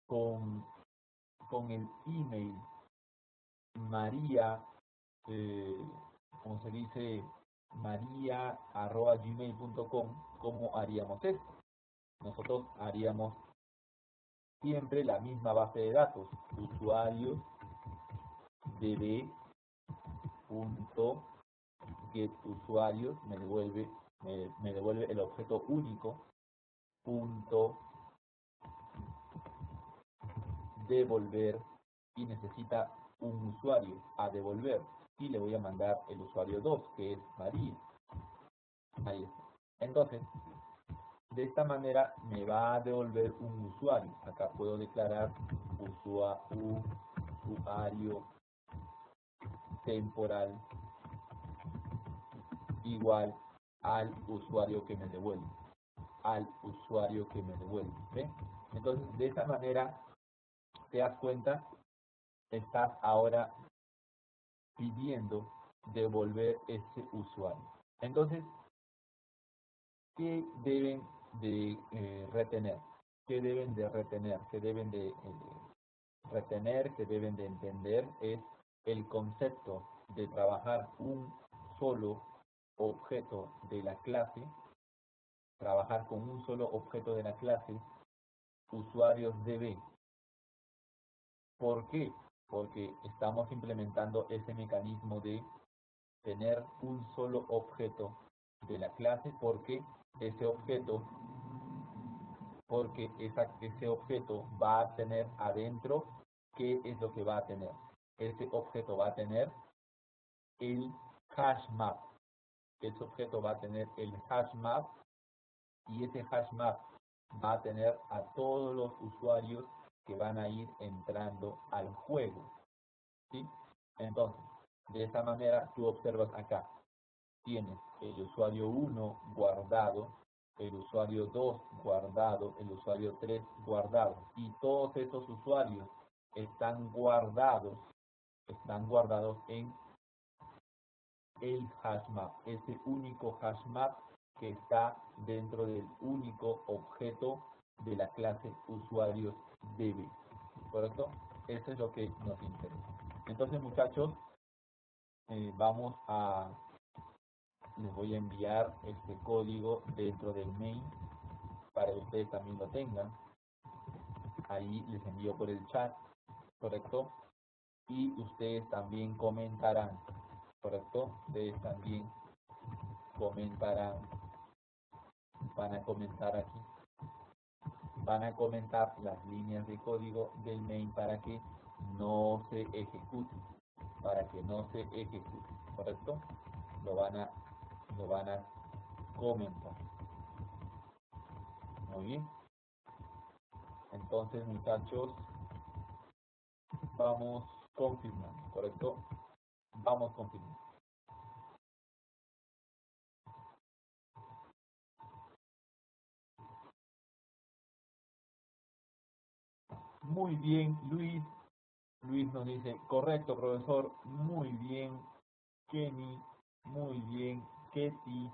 [SPEAKER 1] con el email María, como se dice, maria@gmail.com, ¿cómo haríamos esto? Nosotros haríamos siempre la misma base de datos, usuarios db.getUsuarios, me devuelve el objeto único, punto devolver, y necesita un usuario a devolver, y le voy a mandar el usuario 2, que es María. Ahí está. Entonces, de esta manera me va a devolver un usuario. Acá puedo declarar usuario temporal igual al usuario que me devuelve. ¿Ve? Entonces, de esta manera, te das cuenta, estás ahora pidiendo devolver ese usuario. Entonces, ¿qué deben de retener? ¿Qué deben de retener? ¿Qué deben de retener? ¿Qué deben de entender? Es el concepto de trabajar un solo objeto de la clase, trabajar con un solo objeto de la clase, usuarios DB. ¿Por qué? Porque estamos implementando ese mecanismo de tener un solo objeto de la clase, porque ese objeto va a tener adentro, ¿qué es lo que va a tener? Ese objeto va a tener el hashmap. Ese objeto va a tener el hashmap, y ese hashmap va a tener a todos los usuarios que van a ir entrando al juego, ¿sí? Entonces, de esta manera tú observas acá, tienes el usuario 1 guardado, el usuario 2 guardado, el usuario 3 guardado, y todos esos usuarios están guardados en el hashmap, ese único hashmap que está dentro del único objeto de la clase usuarios DB, ¿correcto? Eso es lo que nos interesa. Entonces, muchachos, les voy a enviar este código dentro del mail para que ustedes también lo tengan. Ahí les envío por el chat, ¿correcto? Y ustedes también comentarán, ¿correcto? Ustedes también comentarán, van a comentar aquí, van a comentar las líneas de código del mail para que no se ejecute, para que no se ejecute, ¿correcto? Lo van a comentar. Muy bien. Entonces, muchachos, vamos confirmando, ¿correcto? Vamos confirmando. Muy bien, Luis. Luis nos dice, correcto, profesor. Muy bien, Kenny. Muy bien, Ketty.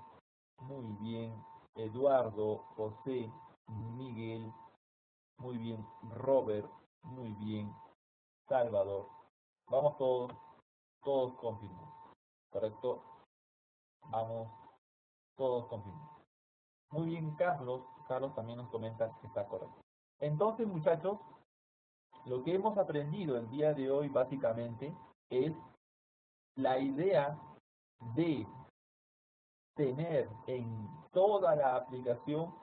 [SPEAKER 1] Muy bien, Eduardo, José, Miguel. Muy bien, Robert. Muy bien, Salvador. Vamos todos confirmamos. ¿Correcto? Vamos todos confirmamos. Muy bien, Carlos. Carlos también nos comenta que está correcto. Entonces, muchachos, lo que hemos aprendido el día de hoy básicamente es la idea de tener en toda la aplicación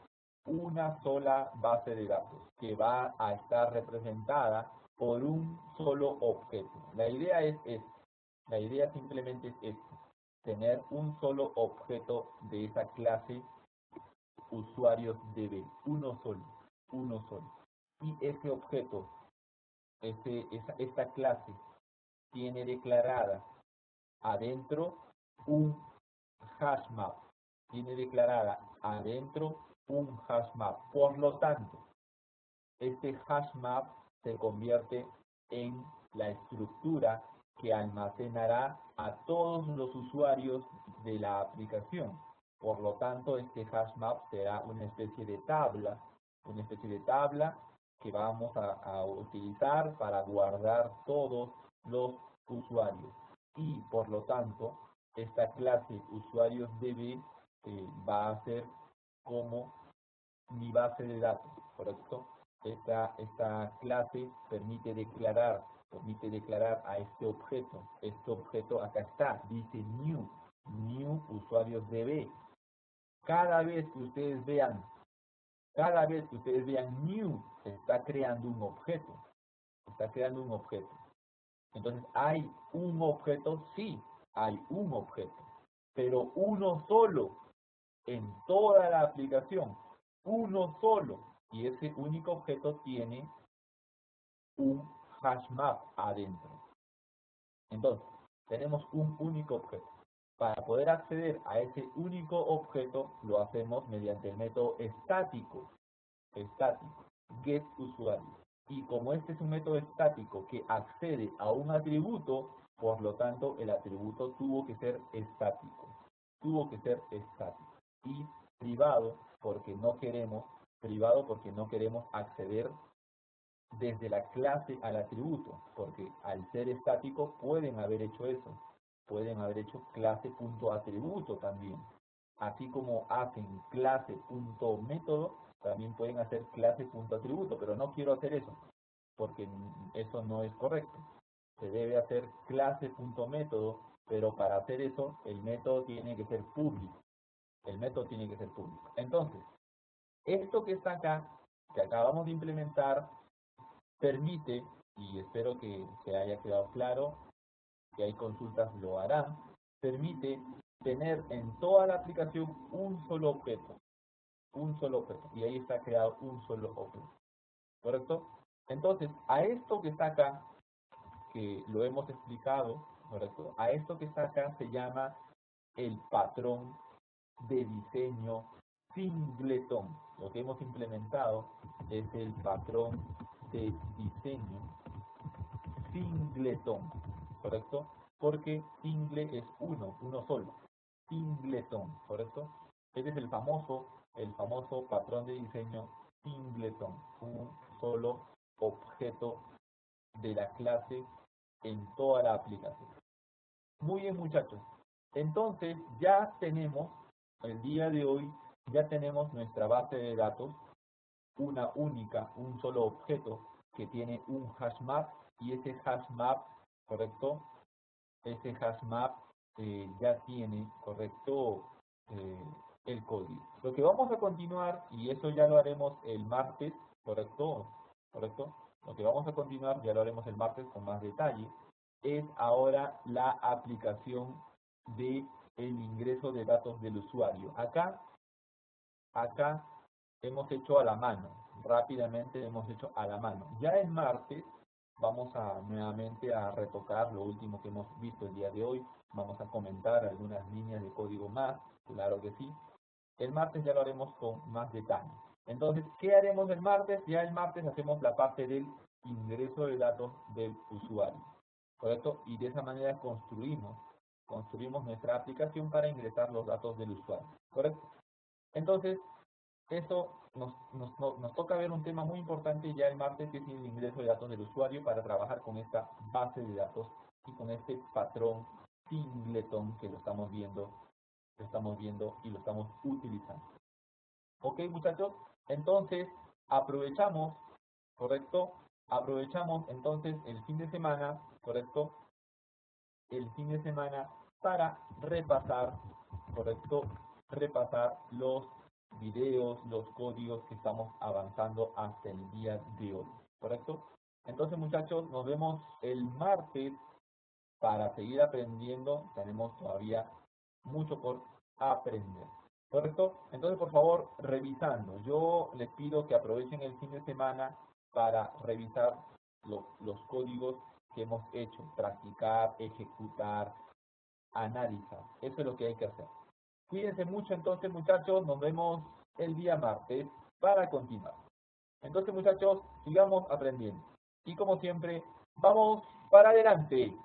[SPEAKER 1] una sola base de datos que va a estar representada por un solo objeto. La idea es esta. La idea simplemente es esta. Tener un solo objeto de esa clase usuarios DB. Uno solo. Uno solo. Y ese objeto, esta clase, tiene declarada adentro un hash map. Tiene declarada adentro un hash map. Por lo tanto, este hash map se convierte en la estructura que almacenará a todos los usuarios de la aplicación. Por lo tanto, este hash map será una especie de tabla que vamos a utilizar para guardar todos los usuarios. Y por lo tanto, esta clase usuarios DB va a ser como mi base de datos, ¿correcto? Esta clase permite declarar a este objeto acá está, dice new usuarios DB. Cada vez que ustedes vean new, está creando un objeto, Entonces, ¿hay un objeto? Sí, hay un objeto, pero uno solo en toda la aplicación, uno solo, y ese único objeto tiene un hash map adentro. Entonces, tenemos un único objeto. Para poder acceder a ese único objeto, lo hacemos mediante el método estático, getUsuario. Y como este es un método estático que accede a un atributo, por lo tanto, el atributo tuvo que ser estático. Y privado porque no queremos acceder desde la clase al atributo, porque al ser estático pueden haber hecho eso, pueden haber hecho clase.atributo también, así como hacen clase.método, también pueden hacer clase.atributo, pero no quiero hacer eso, porque eso no es correcto. Se debe hacer clase.método, pero para hacer eso el método tiene que ser público. Entonces, esto que está acá, que acabamos de implementar, permite, y espero que se haya quedado claro, que hay consultas lo harán, permite tener en toda la aplicación un solo objeto, y ahí está creado un solo objeto, ¿correcto? Entonces, a esto que está acá, que lo hemos explicado, ¿correcto? A esto que está acá se llama el patrón de diseño singleton. Lo que hemos implementado es el patrón de diseño singleton, ¿correcto? Porque single es uno solo. Singleton, ¿correcto? Este es el famoso patrón de diseño singleton, un solo objeto de la clase en toda la aplicación. Muy bien, muchachos. Entonces, el día de hoy, ya tenemos nuestra base de datos, un solo objeto que tiene un hash map, y ese hash map, ¿correcto? Ese hash map ya tiene, ¿correcto? El código. Lo que vamos a continuar, y eso ya lo haremos el martes, ¿correcto? Lo que vamos a continuar, ya lo haremos el martes con más detalle, es ahora la aplicación de el ingreso de datos del usuario. Acá hemos hecho a la mano, rápidamente hemos hecho a la mano. Ya el martes vamos a nuevamente a retocar lo último que hemos visto el día de hoy, vamos a comentar algunas líneas de código más, claro que sí. El martes ya lo haremos con más detalle. Entonces, ¿qué haremos el martes? Ya el martes hacemos la parte del ingreso de datos del usuario, ¿correcto? Y de esa manera construimos nuestra aplicación para ingresar los datos del usuario, ¿correcto? Entonces, eso nos toca ver un tema muy importante ya el martes, que es el ingreso de datos del usuario para trabajar con esta base de datos y con este patrón singleton que lo estamos viendo y lo estamos utilizando. Ok, muchachos, entonces aprovechamos, ¿correcto? Aprovechamos entonces el fin de semana, ¿correcto? El fin de semana para repasar, ¿correcto? Repasar los videos, los códigos que estamos avanzando hasta el día de hoy, ¿correcto? Entonces, muchachos, nos vemos el martes para seguir aprendiendo. Tenemos todavía mucho por aprender, ¿correcto? Entonces, por favor, revisando. Yo les pido que aprovechen el fin de semana para revisar los códigos que hemos hecho, practicar, ejecutar, analizar. Eso es lo que hay que hacer. Cuídense mucho entonces, muchachos. Nos vemos el día martes para continuar. Entonces, muchachos, sigamos aprendiendo. Y como siempre, vamos para adelante.